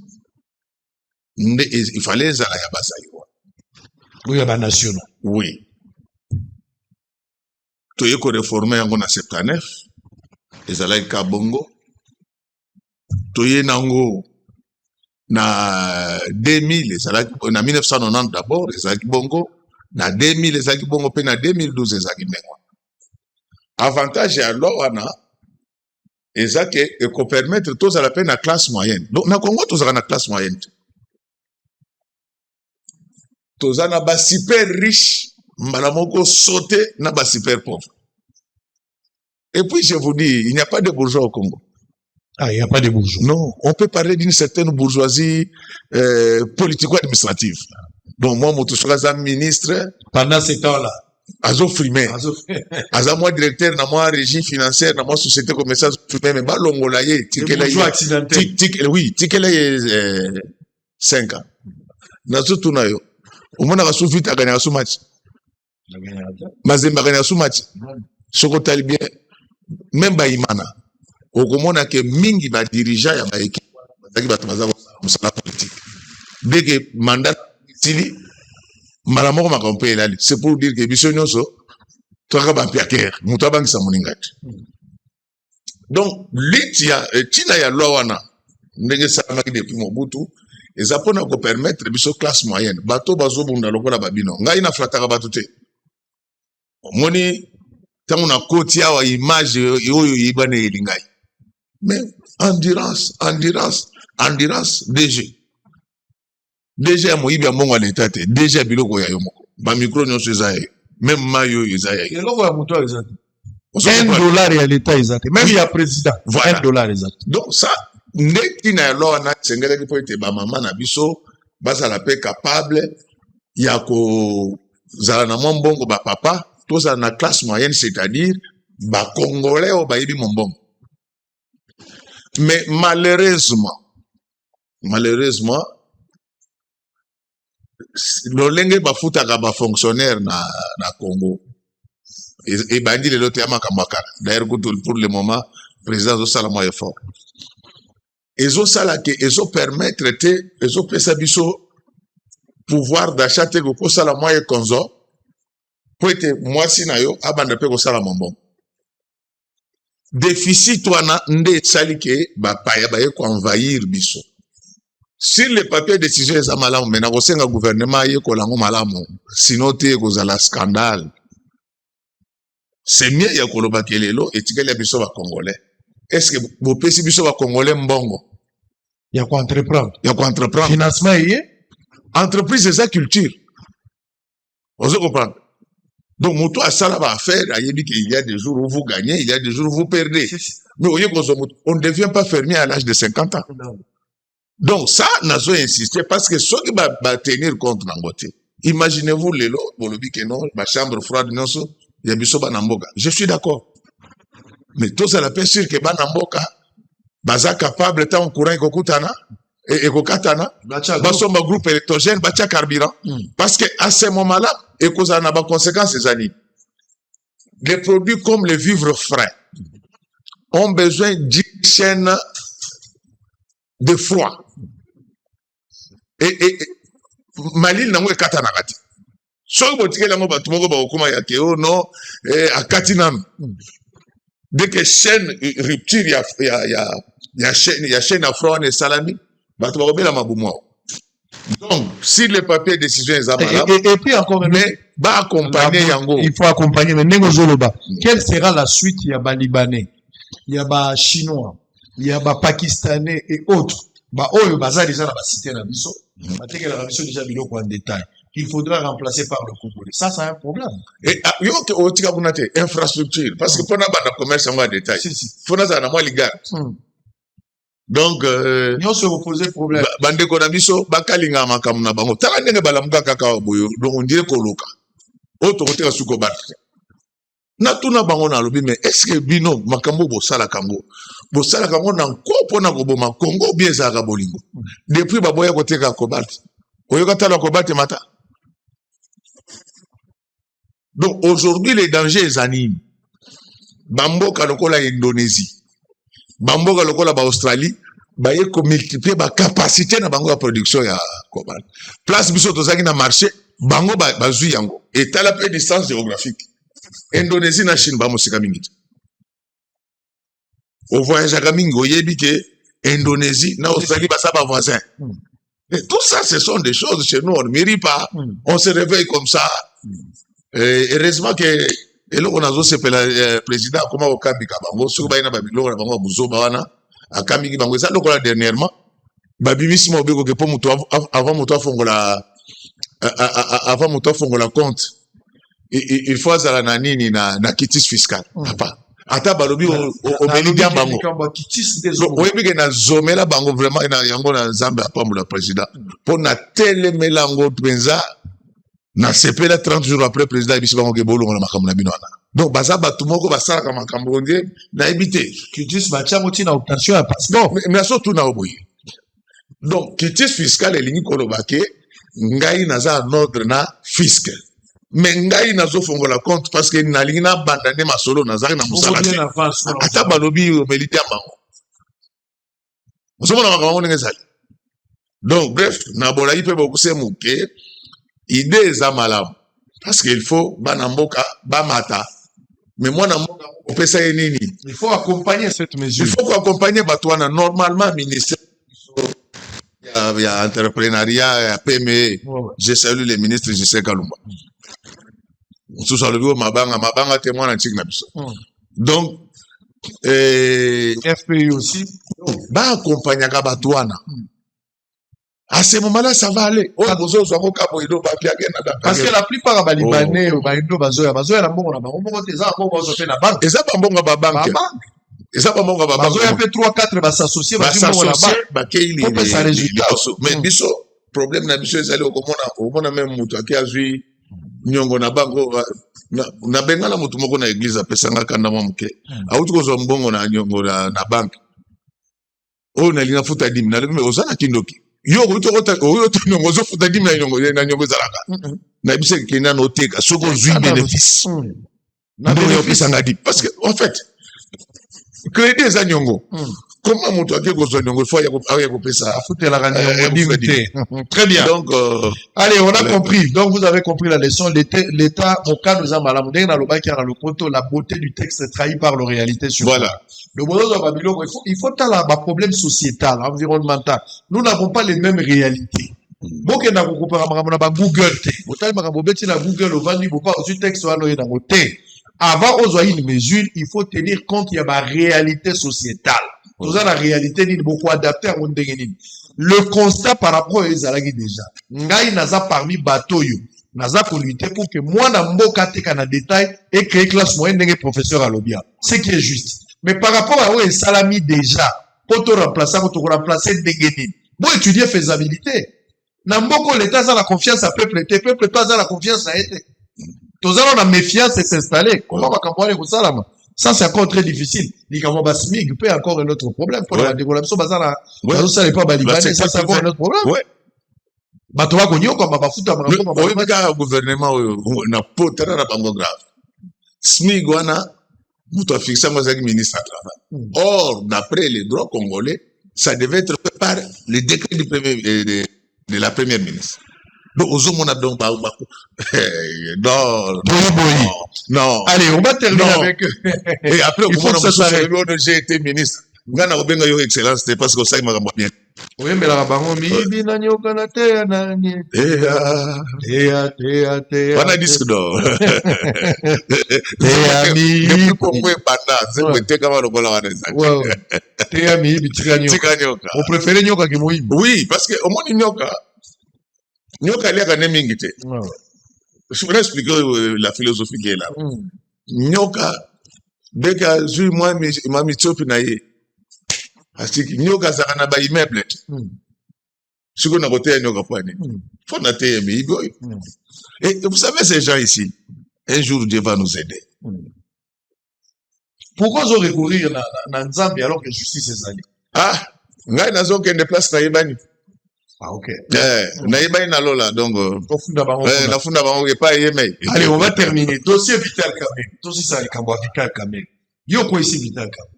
nde il fallait ezala ya bazali oui ya banationaux oui toye ko réformer yango na 79 ezalaki ka bongo toye nango na 2000 ezalaki na 1990 d'abord ezalaki bongo na 2000 ezalaki bongo pe na 2012 ezalaki ndenge avantage ya loi wana Et ça que permettre tous à la peine la classe moyenne. Donc na Congo tous à la classe moyenne. Tous à na super riche, malamoko sauté na super pauvre. Et puis je vous dis, il n'y a pas de bourgeois au Congo. Ah, il n'y a pas de bourgeois. Non, on peut parler d'une certaine bourgeoisie politico-administrative. Donc moi, je suis un ministre. Pendant ce temps-là. Azo frimé. Azo moi directeur, na moi régie financière, na moi société commerciale, mais ba longolaye. Bourgeois accidentel. Oui, tikela 5 ans. Nazo tunayo. Au moins, on a su vite à gagner ce match. Mazemba gagner ce match. Soko talibien. Même ba imana. Okomona ke mingi ba dirigeant ya ba équipe bazaki bato baza musala politique dès que mandat tili malamoko makampe elali c'est pour dire que biso nyonso toka ba piaker muto abangisa moningati donc litia tina ya loi wana ndenge salamaki depuis Mobutu eza pona ko permettre biso classe moyenne bato bazobunda lokola babino ngai na flataka bato te moni tango na koti awa image oyo yibane elingai. Mais endurance, DG. DG a moïbi à mon à l'état, DG a biloko ya yomoko. Ba micro nyon sezaye. Même mayo yezaye. Et là, on va monter exact. $1 à l'état exact. Même il y a président. Voilà. $1 exact. Donc ça, neki na lo na tsengela ki po ete ba mama na biso, basa la paix capable, ya ko zala na mbongo ba papa, to za na classe moyenne, c'est-à-dire ba congolais o ba yibi mbongo. Mais malheureusement, l'olenge bafutaka ba fonctionnaire na Congo. Et bandi le lote amakamaka. D'ailleurs, pour le moment, le président Zosala mo effort. Ezo sala ke ezo permettre te ezo pesa biso pouvoir d'achat te ko sala mo e konzo. Po ete mwasi na yo abanda pe ko sala mbongo. Déficit wana nde sali ke ba paya ba ko envahir biso. Sur les papiers de décision eza malamu mena ko senga gouvernement ye ko lango malamu sinon te ko zala scandale. C'est mieux ya ko loba kelelo etikeli ya biso ba congolais. Est-ce que vous pesi biso ba congolais mbongo? Il y a quoi entreprendre? Il y a quoi entreprendre? Financement est entreprise c'est sa culture. Vous comprenez? Donc, mon toit, ça va faire, il y a des jours où vous gagnez, il y a des jours où vous perdez. Mais on ne devient pas fermier à l'âge de 50 ans. Donc, ça, nous avons insisté parce que ceux qui vont tenir compte dans votre imaginez-vous les lots, vous le dites que non, ma chambre froide, non, il y a biso banamboka. Je suis d'accord. Mais tout ça, la paix sûr que banamboka, baza capable, tant courant et kokutana, et kokatana, basomba groupe électrogène, bacha carburant. Parce que à ce moment-là, et cause en a pas conséquences ces années. Les produits comme les vivres frais ont besoin d'une chaîne de froid. Et Malil n'a pas katana kati. Soit vous tirez la mot batumoko ba okuma ya keo no a katinam. Dès que chaîne rupture il y a chaîne à froid et salami, batumoko la mabumo. Donc, si le papier de décision est amalable, et puis encore, mais bah accompagner Yango. Il faut accompagner, mais Nengo Zoloba. Quelle sera la suite? Il y a ba Libanais, il y a ba Chinois, il y a ba Pakistanais et autres. Bah, oh, bazar déjà la cité na biso. Mateke la biso déjà biloko en détail. Il faudra remplacer par le Congolais. Ça, c'est un problème. Et yo o tika bunate infrastructure parce que pour na banda commerce en détail. Faut na za moi liga. Donc nous se reposer problème. Bande ko na biso bakalinga makamu na bango. Tala ndenge balamuka kaka boyo. Donc on dirait koloka. Autre côté suko battre. Na tuna bango na lobi mais est-ce que bino makambo bo sala kango na nkopo na koboma Congo bien za ka bolingo. Depuis baboya côté ka cobalt. Oyo katala cobalt mata. Donc aujourd'hui les dangers animent. Bamboka lokola Indonésie. Bamboka lokola ba Australie, ba yeko multiplier ba capacité na bango ya production ya cobalt. Place biso tozaki na marché, bango ba zui yango. Et tala peu distance géographique. Indonésie na Chine ba mosika mingi. Au voyage à Kamingi, oyebi ke Indonésie na Australie ba sa ba voisin. Et tout ça ce sont des choses chez nous on ne mérite pas. On se réveille comme ça. Heureusement que et là on a aussi le président comment au Kambi Kabango sur baina babilo na bango buzo bawana a Kambi Kabango ça lokola dernièrement babimisi mo beko ke po muto avant muto fongola avant muto fongola compte il faut azala na nini na quitus fiscal papa ata balobi o melidia bango oyebi ke na zomela bango vraiment na yango na Nzambe apambola président pour na telemela yango penza na sepela 30 jours après président biso bango ke bolongo na makambo na bino wana donc baza batu moko basalaka makambo nge na ebite quitus bachango tina obtention ya passeport mais surtout na oboye donc quitus fiscal elingi koloba ke ngai naza en ordre na fisc mais ngai nazo fongola compte parce que nalingi na bandane masolo nazaki na musala te ata balobi omelite bango osomona makambo ndenge ezali donc bref na bolai pe bokuse muke idée eza malamu parce que il faut bana mboka bamata mais mwana mboka opesa ye nini il faut accompagner cette mesure il faut accompagner bato wana normalement ministère ya entrepreneuriat ya PME je salue les ministres Gisèle Kalumba tout ça le bureau mabanga témoin antique na biso donc FPI aussi ba accompagner ka bato wana à ce moment-là ça va aller parce que la plupart des Libanais baindo bazoya na mbongo na bango mbongo teza mbongo bazofe na banque eza ba mbongo ba banque eza ba mbongo ba banque bazoya pe 3 4 ba s'associer ba mbongo na banque ba keili mais biso problème na biso ezali okomona même mutu aki azui nyongo na bango na bengala mutu moko na église apesanga kanda mwa muke auti kozwa mbongo na nyongo na banque o na linga futa dim na mais ozana kindoki yo to nyongo zo futa dim na nyongo zalaka na biso kina no teka soko zui bénéfice na yo pesanga dim parce que en fait crédit za nyongo comment mon toit il faut très bien donc allez on a compris donc vous avez compris la leçon l'état au cas nous a malamou dans le bac le conto la beauté du texte trahi par la réalité sur voilà le modèle de Babylone il faut là un problème sociétal environnemental nous n'avons pas les mêmes réalités boke na kokopara makambo na ba Google te botali makambo beti na Google ovandi boka au texte wana na côté avant aux une mesure il faut tenir compte il y a ma réalité sociétale nous avons la réalité ni beaucoup adapté à le constat par rapport à ezalaki déjà ngai naza parmi bateau yo naza pour lutter pour que moi na mboka te kana détail et créer classe moyenne ndenge professeur alobia ce qui est juste mais par rapport à eux salami déjà pour te remplacer ndenge bon étudier faisabilité na mboko l'état a la confiance à peuple pas a la confiance à été tous allons la méfiance et s'installer comment va campanyer pour ça ça c'est encore très difficile les camons basmig peut encore un autre problème pour la développement bazana ça n'est pas balibané ça c'est encore un autre problème ouais bato ba konyo comme ba futa le gouvernement na potera na bango grave smig wana muto fixa moi avec ministre du travail or d'après les droits congolais ça devait être fait par le décret du premier de la première ministre. Donc, donc, non. Allez, on va terminer avec. Et après, il faut que ça s'arrête. J'ai été ministre. Ngana obenga yo excellence, c'est parce que ça m'a bien. Oui, mais la bango mi bina nyoka na te na ni. Te. Wana disque d'or. Te ami. Depuis qu'on peut panda, c'est que te kama lokola wana ça. Te ami bitika nyoka. On préfère nyoka que moi. Oui, parce que au moins nyoka liaka ne mingi te. Je vais expliquer la philosophie qui est là. Nyoka beka zui moi ma mitsopi na ye. Asiki nyoka zaka na ba immeuble. Siko na côté nyoka pwani. Faut na te mi boy. Et vous savez ces gens ici, un jour Dieu va nous aider. Pourquoi ils ont recourir na Nzambi alors que justice est allée? Ah, ngai nazo kende place na yebani. Ah ok. Na yebani na lola donc na funda bango ke pa yemei. Allez, on va terminer. Dossier Vital Kamerhe. Dossier ça le Kambo Vital Kamerhe. Yo quoi ici Vital Kamerhe?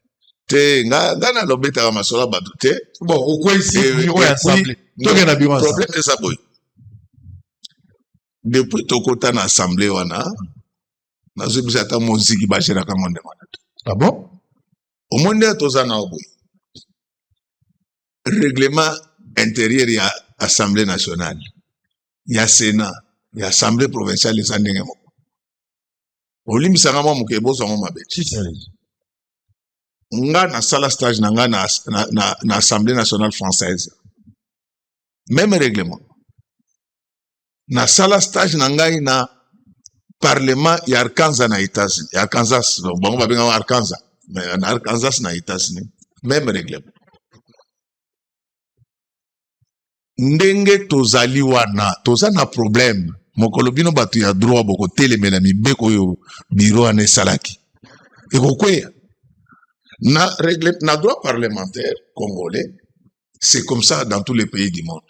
Te nga na lobeta ka masola batu te. Bon, au quoi ici bureau assemblée. Toke na bureau assemblée. Problème c'est ça boy. Depuis tokota na assemblée wana nazo bisa ta muziki bashira ka monde wana. Ah bon? Au monde toza na boy. Règlement intérieur ya assemblée nationale. Ya sénat, ya assemblée provinciale les andenge moko. olimbisa nga mwa moke bozwa mabe nga na sala stage na nga na Assemblée nationale française même règlement na sala stage na ngai na parlement ya Arkansas na États-Unis Arkansas bango babenga Arkansas mais na Arkansas na États-Unis même règlement ndenge tozali wana toza na problème mokolo bino bato ya droit boko telemela mibeko oyo biro wana esalaki ekokweya na droit parlementaire congolais. C'est comme ça dans tous les pays du monde.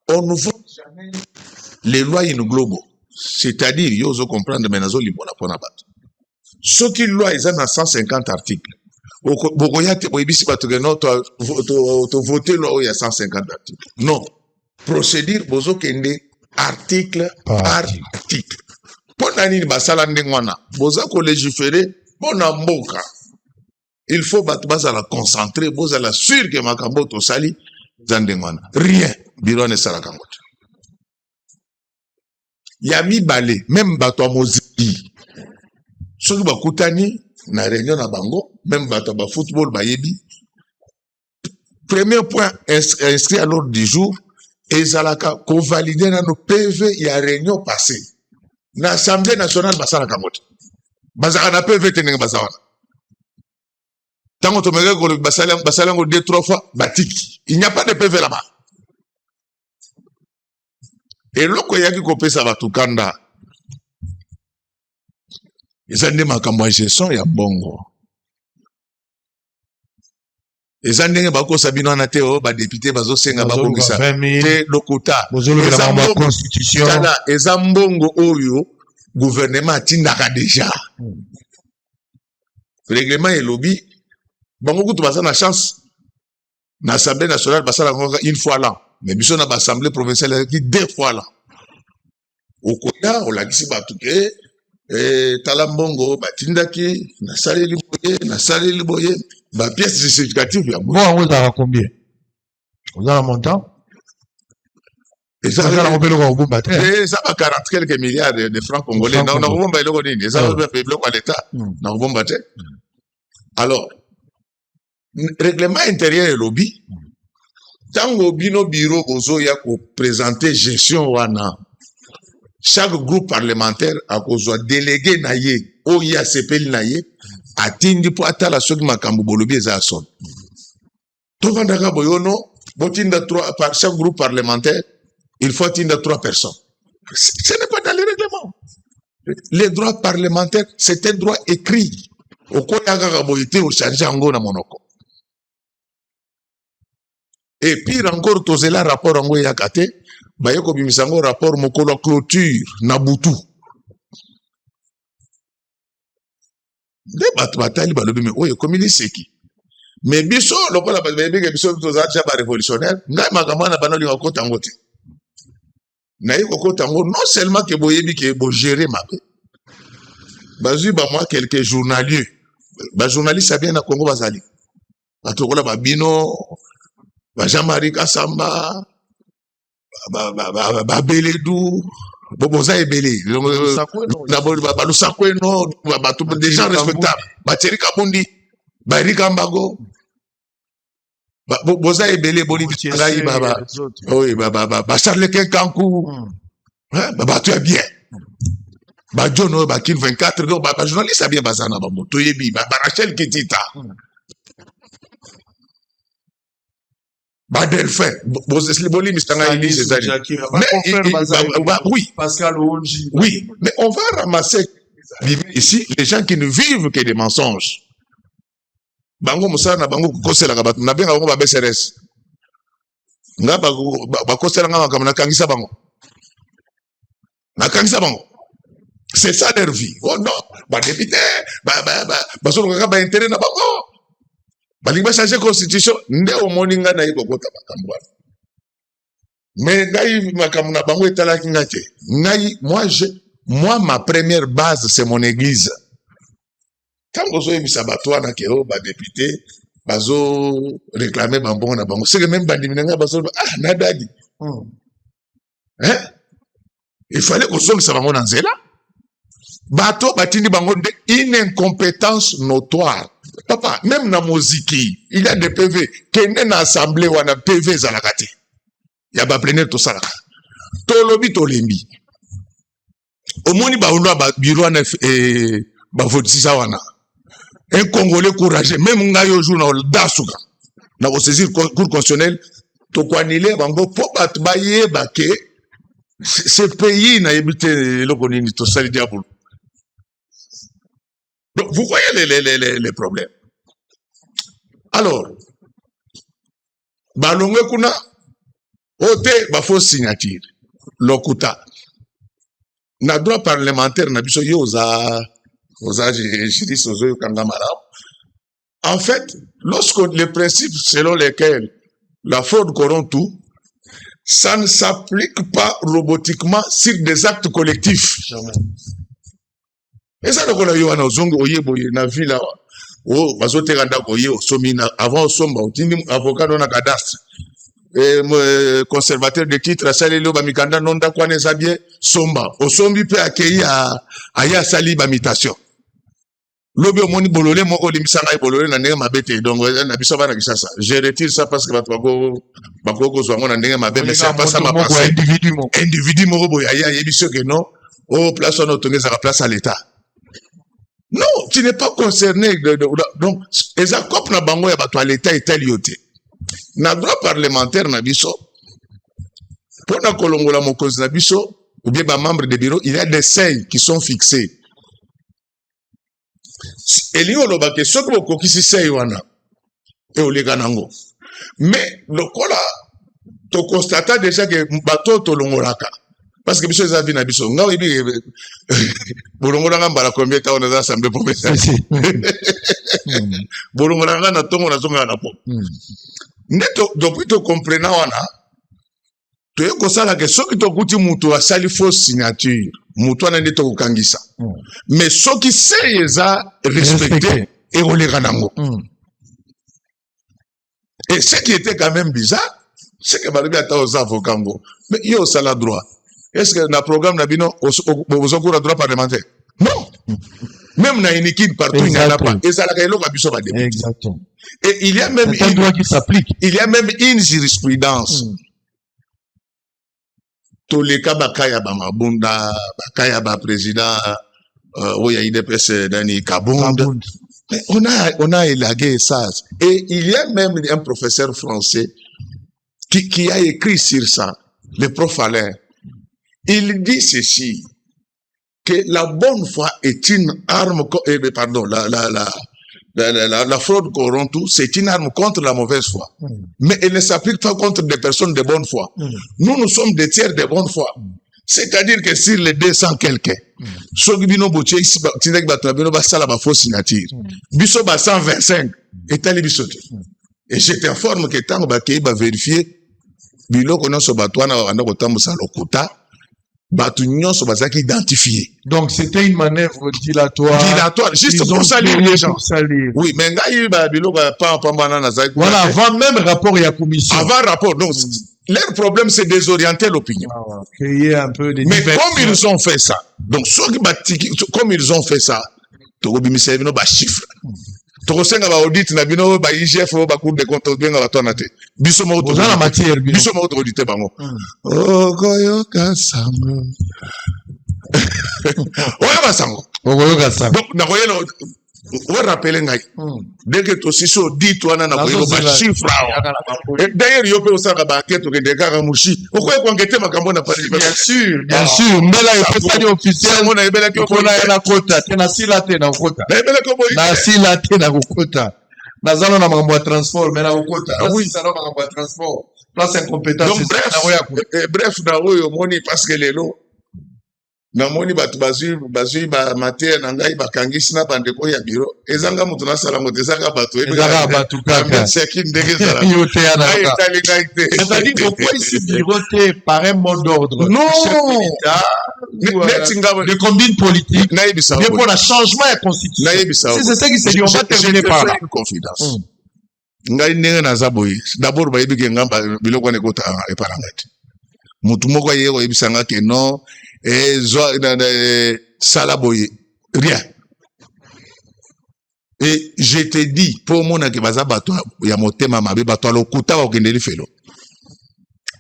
On ne voit jamais les lois in globo. C'est-à-dire, il faut comprendre mais nazo libona pona bato. Ce qui loi ils ont 150 articles. Bokoyate boyebisi bato que non to voter loi il y a 150 articles. Non. Procédure bozo kende article par article. Pona nini basala ndengwana. Boza ko légiférer pona mboka. Il faut battre la concentrer, boza la sûr que makambo to sali zandengwana. Rien. Biro ne sala kangote. Yami balé, même bato moziki. Soki bakutani na réunion na bango, même bato ba football ba yebi. Premier point inscrit à l'ordre du jour, ezalaka ko valider na no PV ya réunion passée. Na Assemblée nationale basala kangote. Bazaka na PV tenenge basawana. Tant que tu me regardes, basalango 2-3 fois, batiki. Il n'y a pas de PV là-bas. Et loko yaki kopé ça va tout kanda. Ils ont des makambo gestion ya bongo. Ils ont des bako sabino anate o ba député bazo senga ba bongisa. Te lokota. La constitution. Tala ezambongo oyo gouvernement tindaka déjà. Règlement et lobby bango kutu basa na chance na Assemblée nationale basa la une fois là mais biso na Assemblée provinciale qui 2 fois là au koya on l'a dit batu ke talambongo batindaki na saleli boye ba pièce justificative ya bon on a combien on a un montant et ça va la robelo ko bomba et ça va 40 quelques milliards de francs congolais na bomba eloko nini ça va peuple kwa l'état na bomba te alors règlement intérieur et lobby tango bino bureau bozo ya ko présenter gestion wana chaque groupe parlementaire a kozwa délégué na ye o ya sepeli na ye atindi po atala soki makambo bolobi eza son to vandaka boyono botinda 3 par chaque groupe parlementaire il faut tinda 3 personnes ce n'est pas dans les règlements les droits parlementaires c'est un droit écrit au koya kaka boyite o changer ngo na monoko. Et pire encore, tozela rapport ango yakate, bayeko bimisango rapport mokolo clôture na butu. De batali balobi me oye komili seki. Mais biso lokola baby ke biso toza ba révolutionnaire, ngai makamana banoli ngoko tangote. Na yiko ko tango non seulement que boyebi ke bo gérer mabe. Bazui ba moi quelques journaliers. Ba journaliste bien na Congo bazali. Batokola ba bino ba Jean-Marie Kassamba ba Beledou boboza ebele ba Lusakweno ba tout des gens respectables ba Thierry Kabundi ba Eric Ambago ba boboza ebele boni ngai ba oui ba Charles Kenkankou ba tu es bien ba Jono ba Kin 24 ba journaliste bien bazana ba moto yebi ba Rachel Ketita ba Delphin boli mistanga ili cesari oui Pascal Onji oui mais on va ramasser ici les gens qui ne vivent que des mensonges bango musana bango kosela ka na benga bango ba BCRS nga ba kosela nga makamana kangisa bango c'est ça leur vie oh non ba député ba solo ka ba intérêt na bango balinga changer constitution nde o moninga na yiko kota makambo mais ngai makambo na bango etalaki ngate ngai moi ma première base c'est mon église tango zo ebisa bato wana ke o ba député bazo réclamer bambongo na bango c'est que même bandimi nga bazo nadadi hein il fallait que ça bango na nzela bato batindi bango une incompétence notoire. Papa, même na moziki, il y a des PV. Kende na assemblée wana PV zalakati. Ya ba plénière to salaka. Tolobi tolembi. Omoni ba uno ba bureau na ba votisa wana. Un Congolais courageux, même ngayo jour na dasuka. Na ko saisir cour constitutionnel to kwanile bango po bat baye baké ce pays na yebité lokonini to sali diable. Donc vous voyez les problèmes. Alors balongwe kuna ote ba fausse signature lokuta na droit parlementaire na biso yoza je dis aux kangamara. En fait, lorsque les principes selon lesquels la fraude corrompt tout, ça ne s'applique pas robotiquement sur des actes collectifs. Et ça, donc, on a eu un zongo, oye, boye, na villa, oh, bazote ganda, oye, somina, avant, somba, otini, avocat, on a cadastre, conservateur de titre, sali, lo, bamikanda, non, da, kwane, sabie, somba, o sombi, pe, accueilli à ya, sali, bamitation. Lobi omoni bololé moko limisanga bololé na ndenge mabete donc na biso bana kisasa je retire ça parce que bako zwango na ndenge mabe mais c'est pas ça ma pensée individu moko boya ya yebiso que non au place on autorise à place à l'état non tu n'es pas concerné donc eza cop na bango ya bato à l'état et tel yoté na droit parlementaire na biso pour na kolongola mokonzi na biso ou bien ba membre de bureau il y a des seuils qui sont fixés. Eliolo ba ke soko kokisi sei wana e olega nango mais lokola to constata déjà que bato to longolaka parce que biso eza vi na biso nga oyebi bolongolanga mbala combien temps on a assemblée provinciale bolongolanga na tongo na zonga na po neto depuis to comprena wana to yekosala ke soki to kuti mutu asali fausse signature mutu wana nde to kokangisa mais soki sei eza respecté et olega nango et ce qui était quand même bizarre c'est que balobi ata oza avocat ngo mais yo osala droit est-ce que na programme na bino bozokura droit parlementaire non même na inikine partout il n'y en a pas ezalaka eloko biso ba député exactement et il y a même un droit qui s'applique il y a même une jurisprudence toleka bakaya ba mabunda bakaya ba président oya IDPS Dani Kabunda mais on a élagué ça et il y a même un professeur français qui a écrit sur ça le prof Alain il dit ceci que la bonne foi est une arme pardon la fraude corrompt tout, c'est une arme contre la mauvaise foi. Mais elle ne s'applique pas contre des personnes de bonne foi. Nous sommes des tiers de bonne foi. C'est-à-dire que sur les 200 quelqu'un, Sogibino Boche, ici, Tinek Batabino, Basala, ba fausse signature. Biso, 125, et tali bisote. Et je t'informe que tant que va vérifier, Bilo, qu'on a ce batouana, on a autant de salokota, Batunion, so bazaki identifié. Donc c'était une manœuvre dilatoire. Dilatoire, juste pour salir les gens. Oui, mais là, voilà, avant même rapport et à commission. Avant rapport, donc leur problème c'est désorienter l'opinion. Créer un peu des mais comme ils ont fait ça, donc comme ils ont fait ça, Togobimise vino ba chiffre. Togosenga ba audit na bino ba IGF ba cour de compte benga ba tonate. Biso mo to na matière biso mo to auditer bango. Ogoyoka sango. Oya sango. Ogoyoka sango. Donc na koyelo on va rappeler ngai. Dès que to siso dit toi na koyelo ba chiffre. D'ailleurs yo pe osaka ba enquête que des gars mushi. Okoye ko enquêter makambo na pas. Bien sûr. Mbela yo pesa officiel mo na ebela ko na kota tena sila tena kota. Na sila tena kota. Na zalo na makambo ya transport mais na kota. Oui, ça na makambo ya transport. Place incompétence. Donc bref na oyo moni parce que lelo na moni batu bazui ba matière na ngai bakangisi na bandeko ya bureau ezanga mutu na sala moto ezanga batu ezanga batu kaka c'est qui ndenge sala yote ana c'est-à-dire pourquoi ici bureau te par un mot d'ordre non de combine politique mais pour le changement de constitution si c'est ça qui se dit on va terminer par là confidence ngai ndenge na zaboyi d'abord ba yebi ke ngamba biloko ne kota eparangati mutu moko yeko yebisanga ke non et salaboye rien. Et je te dis, pour mon que baza bato ya motema mabe bato lokuta ba kendeli felo.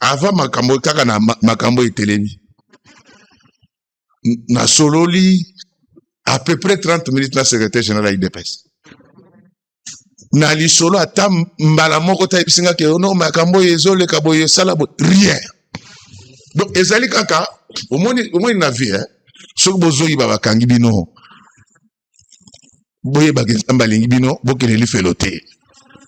Avant makambo kaka na makambo etelemi. Na sololi à peu près 30 minutes na secrétaire général IDPS. Na li solo ata mbala moko ta ibisinga ke ono makambo ezole kaboye salabo rien. Donc ezali kaka omoni na vie hein. Soko bozoyi baba kangi bino. Boye bakenzamba lingi bino bokeleli felote.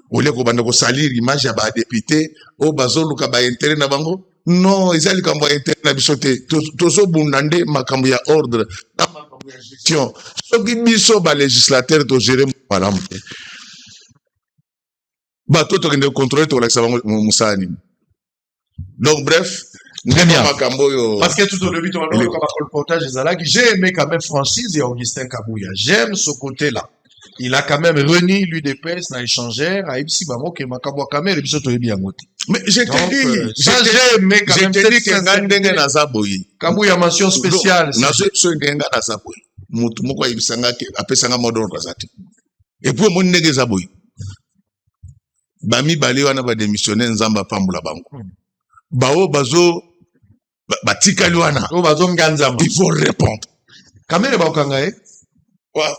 Ole ko banda ko salir image ya ba député o bazoluka ba intérêt na bango. Non, ezali kambo intérêt na bisote. Tozo bundande makambo ya ordre, na makambo ya gestion. Soki biso ba législateur to gérer malamu. Ba toto kende contrôler to la sabango musani. Donc bref, très bien. Makambo parce que tout au début, comme le reportage j'ai aimé quand même Francis et Augustin Kabouya. J'aime ce côté-là. Il a quand même renié l'UDPS, n'a échangé, a ici, que Makambo Kamer, et puis surtout, bien voté. Mais je t'ai dit, j'ai aimé quand même cette sincérité. Kabouya, mention spéciale. Et puis, mon nègre Zaboui. Bami Bali wana ba démissionner Nzamba Pambula Bango. Bao Bazo Batika Luana. Il faut répondre. Kamere Baokangae.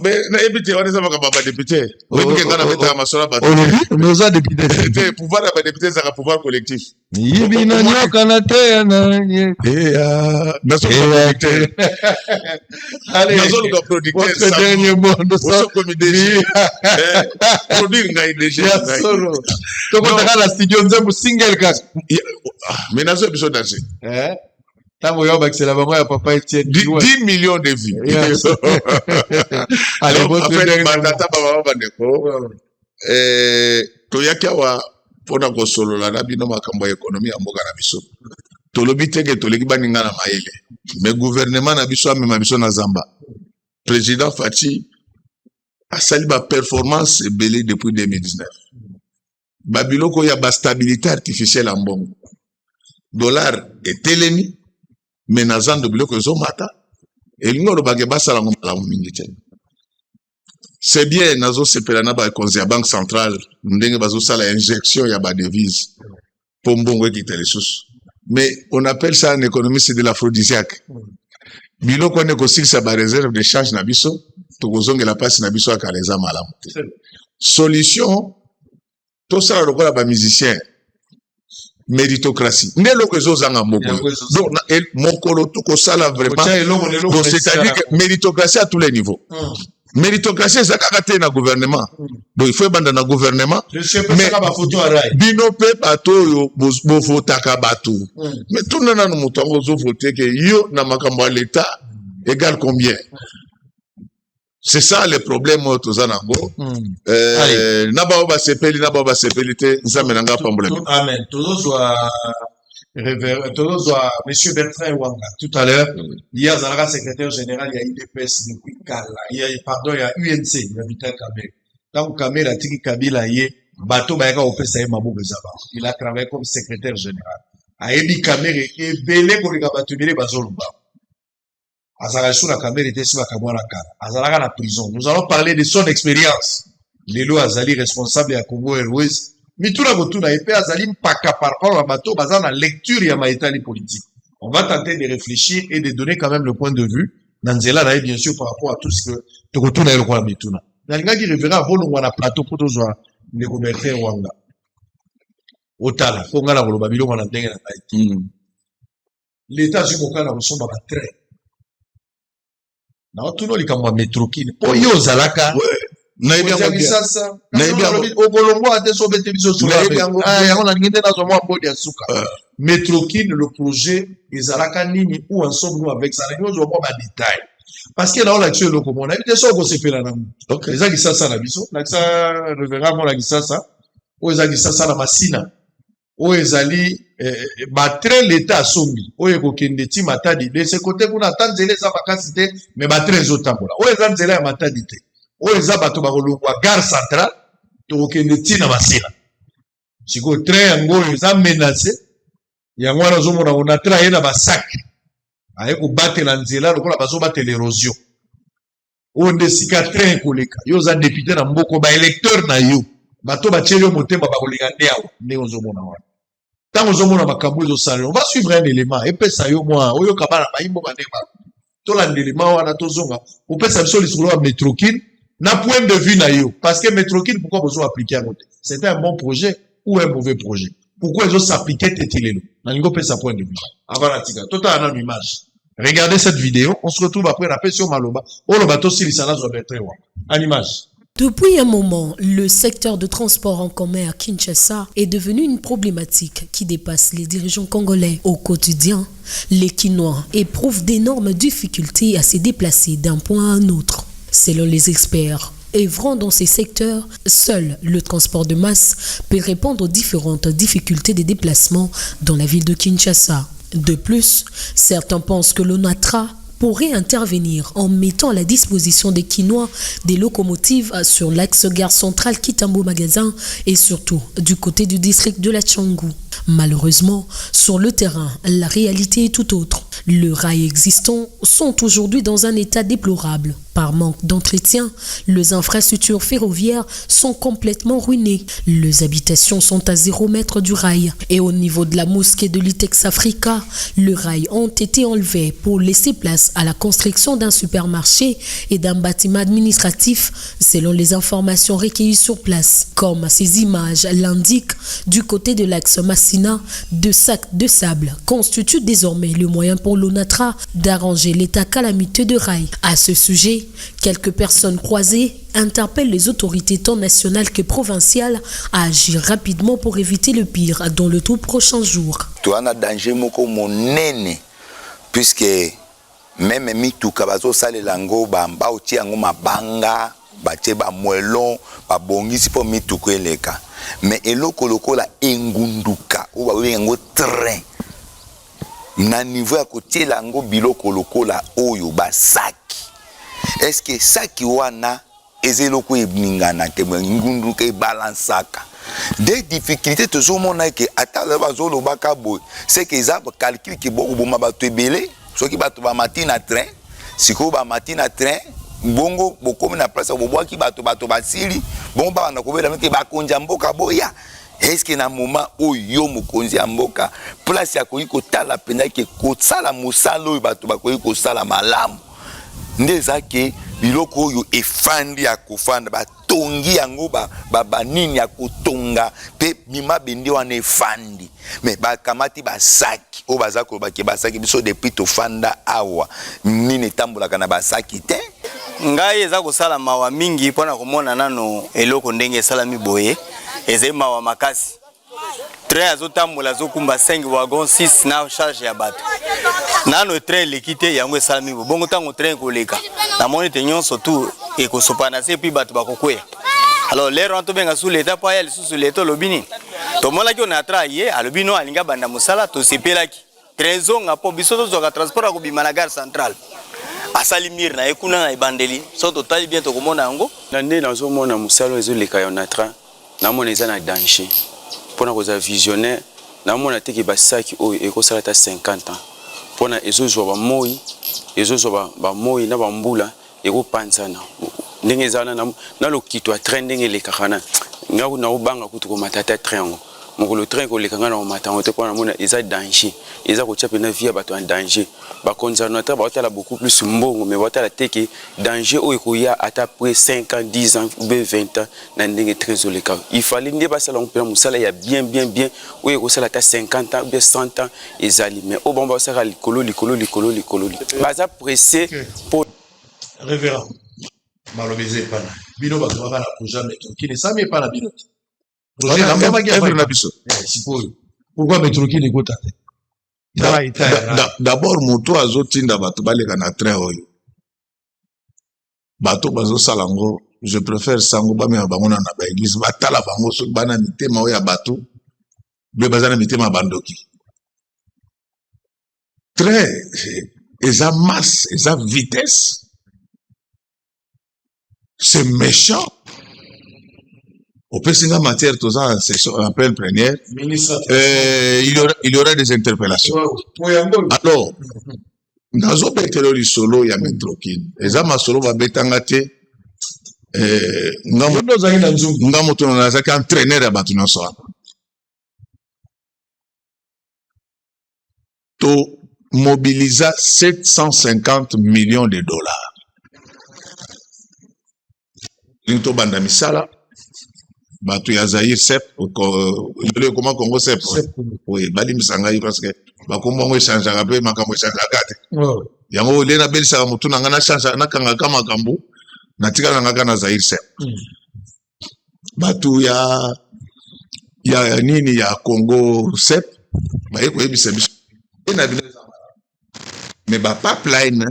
Mais na ebité wana ça va député. Oui, qui ngana mettre masora ba. Nous a député. Pouvoir ba député ça pouvoir collectif. Yibi na nyoka na te na. Naso producteur. Allez. Naso le producteur. Votre dernier mot de ça. Comité. Produire ngai déjà. Solo. To ko taka la studio nzembo single cash. Mais naso episode danser. Tango yoba c'est la maman ya papa Etienne 10 millions de vues. Allez, votre dernier mandata baba bandeko. Toyaki wa pona ko solola na bino makambo ya économie ya mboka na biso. Tolobi teke toleki baninga na maele. Mais gouvernement na biso amema biso na zamba. Président Fachi a sali ba performance belé depuis 2019. Babiloko ya ba stabilité artificielle en bongo. Dollar est telemi mais nazando biloko ezo mata elingo lo bage basala ngomala mingite. C'est bien nazo sepela na ba konzi ya banque centrale ndenge bazo sala injection ya ba devise pour mbongo ekitele susu. Mais on appelle ça en économie c'est de l'aphrodisiaque. Biloko ne kosilisa ba réserve de change na biso to kozongela pasi na biso akaleza malamu. Solution to sala lokola ba musicien méritocratie. Donc, mon tout ça vraiment. C'est-à-dire que méritocratie à tous les niveaux. Méritocratie, c'est quand un gouvernement. Donc, il faut abandonner le gouvernement. Mais, bino pe bato bo votaka bato. Mais tout le monde nous avons voté que yo na makambo l'État égale combien? C'est ça le problème tozanango. Naba ba sepeli te nzamenanga problème. Amen. Tous monsieur Bertrand Wanga tout à l'heure, il y a un secrétaire général, il y a IDPS depuis Kala, il y a pardon, il y a UNC, il y a Vital Kabel. Quand Kabel a tiki Kabila yé bateau baïka au PSA Mabou Bezaba. Il a travaillé comme secrétaire général. A Ebi Kamere et belé pour les gabatunere bazoluba. Azarachou la Kamere était sur la Kamara Kala. Azaraga la prison. Nous allons parler de son expérience. Lelo Azali responsable à Congo Airways. Mais tout la épée Azali mpaka par rapport à bateau basé la lecture et à maïtali politique. On va tenter de réfléchir et de donner quand même le point de vue. Nanzela là bien sûr par rapport à tout ce que tu retournes à l'Europe Mituna. Nalga qui revient à Bolongo na plateau pour tous voir les Bertrand Wanga. Otala, fonga la Boloba Bilongo na ndenge na Haïti. L'État jumoka na resomba ba train. Na otuno likamwa métrokine. Po yo zalaka. Naïbia sasa. Naïbia Obolongo a désobé télévision sur la yango na ngende na zomo mbodi ya suka. Métrokine le projet ezalaka nini ou ensemble avec ça nous zomo ba détail. Parce que là on a tué le comment on a dit ça ko sepela na. Donc les gens qui ça na biso, na ça revera mon la ça. O ezali sasa na masina. O ezali battre l'état sombi. O ekokende ti matadi de ce côté kuna tanzele za bakasite mais battre ezotambola. O ezanzela ya matadi te. O eza bato bakolongwa gare centrale tokokende ti na masina. Siko train yango eza menacé. Yango wana zomona on a train na basak. aye ko batela nzela lokola bazo batela érosion onde sika train koleka yo za député na mboko ba électeur na yo bato batieli yo motema bakolinga nde awa nde ozomona wana ntango ozomona makambo ezosala on va suivre un élément epesa yo mwa oyoka bana bayimbo banema tolanda élément wana tozonga opesa biso lisolo ya métrokine na point de vue na yo parce que métrokine pourquoi besoin appliquer yango te c'était un bon projet ou un mauvais projet pourquoi ils ont s'appliquer tetilelo na lingo pesa point de vue avant la tika totala na image. Regardez cette vidéo, on se retrouve après la pression Maloba. En image. Depuis un moment, le secteur de transport en commun à Kinshasa est devenu une problématique qui dépasse les dirigeants congolais. Au quotidien, les Kinois éprouvent d'énormes difficultés à se déplacer d'un point à un autre. Selon les experts œuvrant dans ces secteurs, seul le transport de masse peut répondre aux différentes difficultés de déplacement dans la ville de Kinshasa. De plus, certains pensent que l'ONATRA pourrait intervenir en mettant à la disposition des Kinois des locomotives sur l'axe gare centrale Kitambo-Magasin et surtout du côté du district de la Tchangou. Malheureusement, sur le terrain, la réalité est tout autre. Les rails existants sont aujourd'hui dans un état déplorable. Par manque d'entretien, les infrastructures ferroviaires sont complètement ruinées. Les habitations sont à 0 mètre du rail. Et au niveau de la mosquée de l'Itex Africa, les rails ont été enlevés pour laisser place à la construction d'un supermarché et d'un bâtiment administratif, selon les informations recueillies sur place. Comme ces images l'indiquent, du côté de l'axe Massina, 2 sacs de sable constituent désormais le moyen pour l'ONATRA d'arranger l'état calamiteux de rails. À ce sujet, quelques personnes croisées interpellent les autorités tant nationales que provinciales à agir rapidement pour éviter le pire dans le tout prochain jour. Tu as un danger monene puisque même mituka bazo sale lango bamba uti ango mabanga bache ba mwelon ba bongisi po mituko eleka mais eloko lokola engunduka ou ba wengo train na niveau ya kotiela yango biloko lokola oyo basaki. Est-ce que saki wana ezeloko ebingana te ngunduka ebalansaka des difficultés tozomona ke atala bazolobaka boy c'est que ça calcul ki boko boma bato ebele soki bato ba matina train siko ba matina train bongo bokomi na place bobwaki bato basili bongo ba na kobela meke bakonja mboka boya. Est-ce que na moment oyo mokonzi ya mboka place ya koyi kotala pena ke kosala mosalo oyo bato bakoyi kosala malamu ndeza ke biloko oyo efandi ya kofanda batongi yango banini ya kotonga pe bima bende wana efandi me bakamati basaki oyo baza kolobaki basaki biso depuis tofanda awa nini etambolaka na basaki te. Ngai eza kosala mawa mingi mpona komona nano eloko ndenge esalami boye ezali mawa makasi. Train azotambola azokumba 5 wagon 6 na charge ya bato nano train lekite yango esalami bongo tango train koleka na moni te nyonso tu ekosopana se puis bato bakokwea. Alors les ranto benga sous l'état pa ya sous l'état lobini to mola ki on a travaillé alobino alinga banda musala to sepelaki trésor po biso to ka transport ko bima na gare centrale asali mir na ekuna na ibandeli so to tali bien to komona yango na nde nazo mona musalo ezoleka yo na train na mona eza na danger pona koza visionnaire na mona teki basaki oyo ekosala ta 50 ans pona ezozwa ba moi ezozwa ba moi na ba mbula ekopanzana ndenge ezana na lokito ya train ndenge lekakana ngaku na ubanga kutu ko matata train ngo mokolo train ko lekanga na matango te pona mona eza danger eza ko tchape na vie bato en danger ba conservateur ba otala beaucoup plus mbongo mais otala teki danger oyo ko ya ata après 5 ans 10 ans ou 20 ans na ndenge très oleka il fallait ne pas sala on musala ya bien oyo ko sala ta 50 ans ou 100 ans ezali mais au bomba sala likolo baza pressé pour révérend malobézé pana bino bato bana projet métro sami pana bino projet na biso sipoyo pourquoi métro qui ne gota d'abord moto azotinda bato baleka na train oyo bato bazosala ngo je préfère sango bamema bango na baeglise batala bango soki bana mitema oyo ya bato be baza na mitema bandoki train eza masse eza vitesse. C'est méchant. Au Pessinga matière, tout ça, en pleine plénière, il y aura des interpellations. Alors, nazo betelo lisolo ya Metrokin eza masolo babetanga te nga moto nazaki entraîneur ya bato nyonso wana to mobiliza 750 millions de dollars lini tobanda misala bato ya Zaïre sep lelo ekoma Congo sep oui balimisa ngai parce que bakombo yango echangeaka mpe makambo echangeaka te yango le nabelisaka motu na ngai nachange nakangaka makambo natikala ngaka na Zaïre sep bato ya nini ya Congo sep baye koyebisa biso na bino mais ba pipeline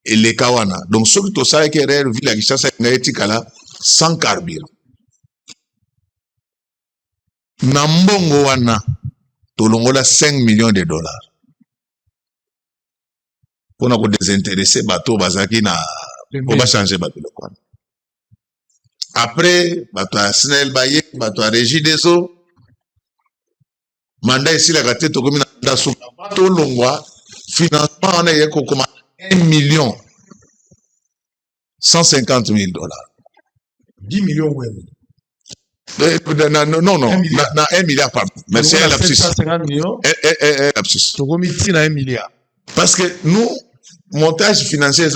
eleka wana donc soki tosalaki erreur ville ya Kinshasa ngai etikala sans carburant na mbongo wana tolongola 5 millions de dollars pona ko désintéressé bato bazaki na po ba changer bato le quoi après bato a SNEL baye bato a Régie des eaux mandat ici la gâté to komi na so bato longwa financement na yeko koma 1 million 150 000 dollars 10 millions ouais. Non, na 1 milliard pardon. Merci à la 750 millions. Lapsus. Togomitri na 1 milliard. Parce que nous, montage financier,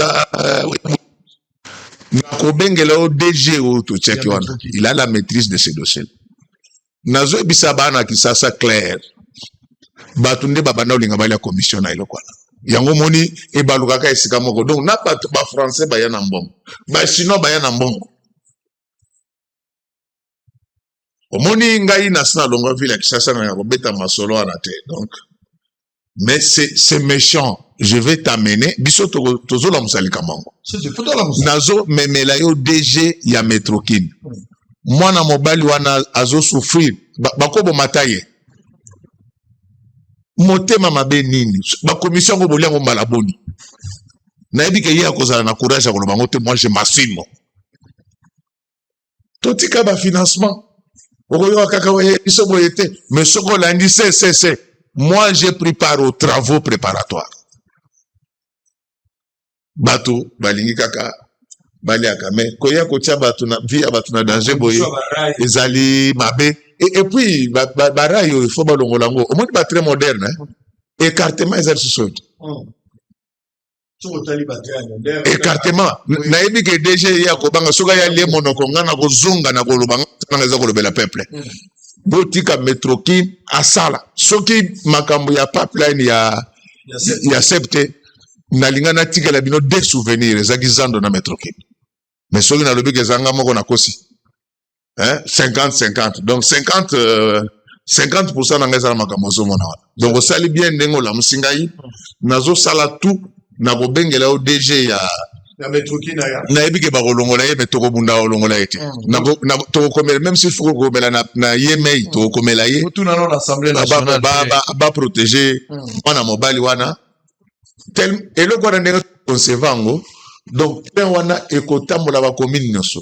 il a la maîtrise de ces dossiers. Nazo bisabana qui ça clair. Batunde babana olinga bali commission na ilo kwana. Yango moni e balukaka esika moko. Donc na ba français ba yana mbongo. Ba chinois ba yana mbongo. Omoni ngai nasina longo ville Kinshasa na kobeta masolo ana te. Donc mais c'est méchant. Je vais t'amener biso tozo la musalika mango. Nazo memela yo DG ya Metrokin. Mwana mobali wana azo souffrir. Bakobo mataye. Motema mabe nini. Ba commission ko bolia ngomba la boni. Na ebi ke ye akozala na courage ko bango te moi je m'assume. Totika ba financement. Mais ce qu'on a dit, c'est. Moi, je prépare aux travaux préparatoires. Bateau, balingi kaka, baliaka, mais koya kotia bateau na via bateau na danger boye, ezali mabe. Et puis, barayo, il faut balongolango. Au moins, c'est très moderne, hein. Écartement, ezali sous écartement. Na ebi ke DG ya ko banga soka ya le monoko ngana ko zunga na ko lobanga na za ko lobela peuple. Botika Metrokin asala. Soki makambo ya pipeline ya septe na linga na tika la bino des souvenirs za gizando na Metrokin. Mais soki na lobi ke zanga moko na kosi. Hein 50-50. Donc 50% na ngeza makambo zo mona. Donc osali bien ndengo la musingai nazo sala tout na bobengela o DG ya Metrokin na ebike ba kolongola ye metoko bunda kolongola ete na to komela même si faut komela na yemei to komela ye tout na l'assemblée nationale ba protéger wana mobali wana tel eloko na ndenge concevango donc pe wana ekotambola ba commune nyonso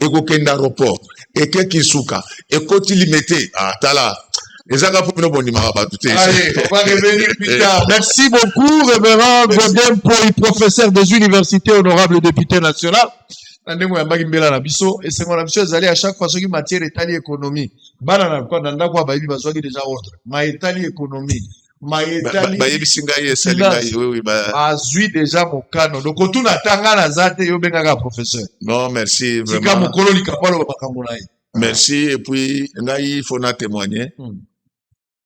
ekokenda aéroport ekekisuka ekoti limité tala. Allez, on va revenir plus tard. Merci beaucoup, révérend Godin Poy, professeur des universités, honorable député national. Et c'est mon ambition d'aller à chaque fois sur matière étalie économie. Banana quoi dans quoi baïbi bazogi déjà autre. Ma étalie économie. Ma étalie. Baïbi singaye salingaye oui azui déjà mon canon. Donc tout n'attanga na zate yo benga professeur. Non, merci vraiment. Tika mokolo likapalo bakamona. Merci et puis ngai faut na témoigner.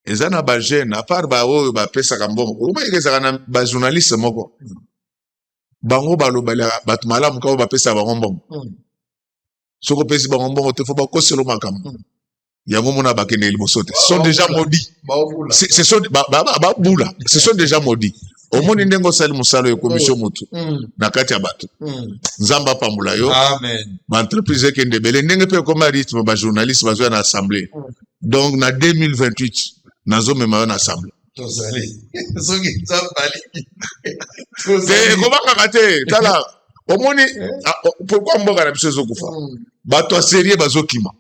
Ezana ba jeune à part ba o ba pesa kambongo uma ikezaka na ba journaliste moko bango balobala bat malamu ka ba pesa bango mbongo soko pesi bango mbongo te faut ba koselo makambo yango mona ba kene liboso te sont déjà maudits ce sont ba bula ce sont déjà maudits au monde ndengo sali musalo e commission mutu na kati ya bato nzamba pambula yo amen ba entreprise ke ndebele ndenge pe comme rythme ba journaliste bazo na assemblée donc na 2028 nazo mema na assemblée tozali soki nzambali comment kate tala omoni pourquoi mboka na biso ezokufa bato a sérieux bazokima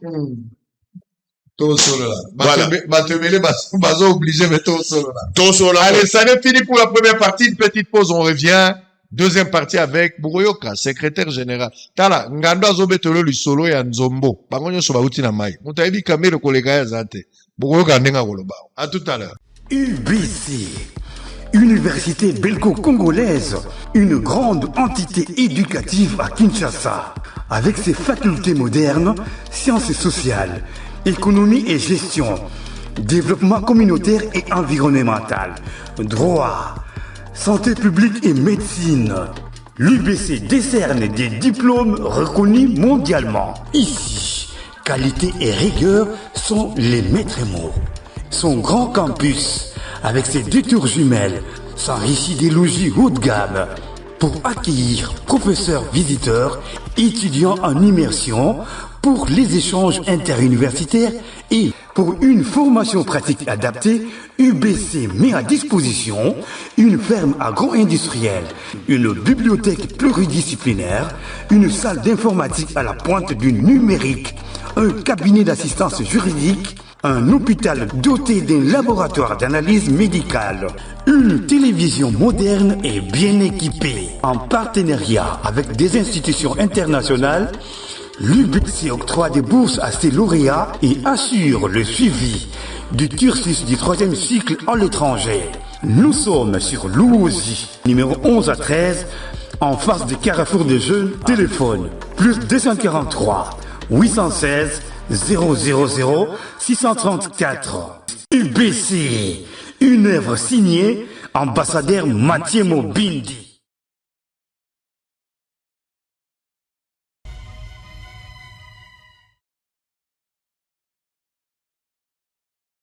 Tout solo là. Voilà. Batemele, bazo obligé, mais tout solo là. Tout solo. Allez, ça n'est fini pour la première partie. Une petite pause, on revient. Deuxième partie avec Bugoyoka, secrétaire général. Tala, ngando azobetolo lu solo ya nzombo. Bangonyo soba uti na mai. Mutaibi kamero kolega ya zate. Bugoyoka ndenga koloba. À tout à l'heure. UBC, Université belgo-congolaise, une grande entité éducative à Kinshasa, avec ses facultés modernes, sciences sociales, économie et gestion, développement communautaire et environnemental, droit, santé publique et médecine. L'UBC décerne des diplômes reconnus mondialement. Ici, qualité et rigueur sont les maîtres mots. Son grand campus, avec ses 2 tours jumelles, s'enrichit des logis haut de gamme pour accueillir professeurs visiteurs, étudiants en immersion, pour les échanges interuniversitaires et pour une formation pratique adaptée. UBC met à disposition une ferme agro-industrielle, une bibliothèque pluridisciplinaire, une salle d'informatique à la pointe du numérique, un cabinet d'assistance juridique, un hôpital doté d'un laboratoire d'analyse médicale, une télévision moderne et bien équipée. En partenariat avec des institutions internationales, l'UBC octroie des bourses à ses lauréats et assure le suivi du cursus du 3e cycle en l'étranger. Nous sommes sur Louosi, numéro 11 à 13, en face du Carrefour des Jeunes. Téléphone plus 243 816 000 634. UBC, une œuvre signée ambassadeur Mathieu Mobindi.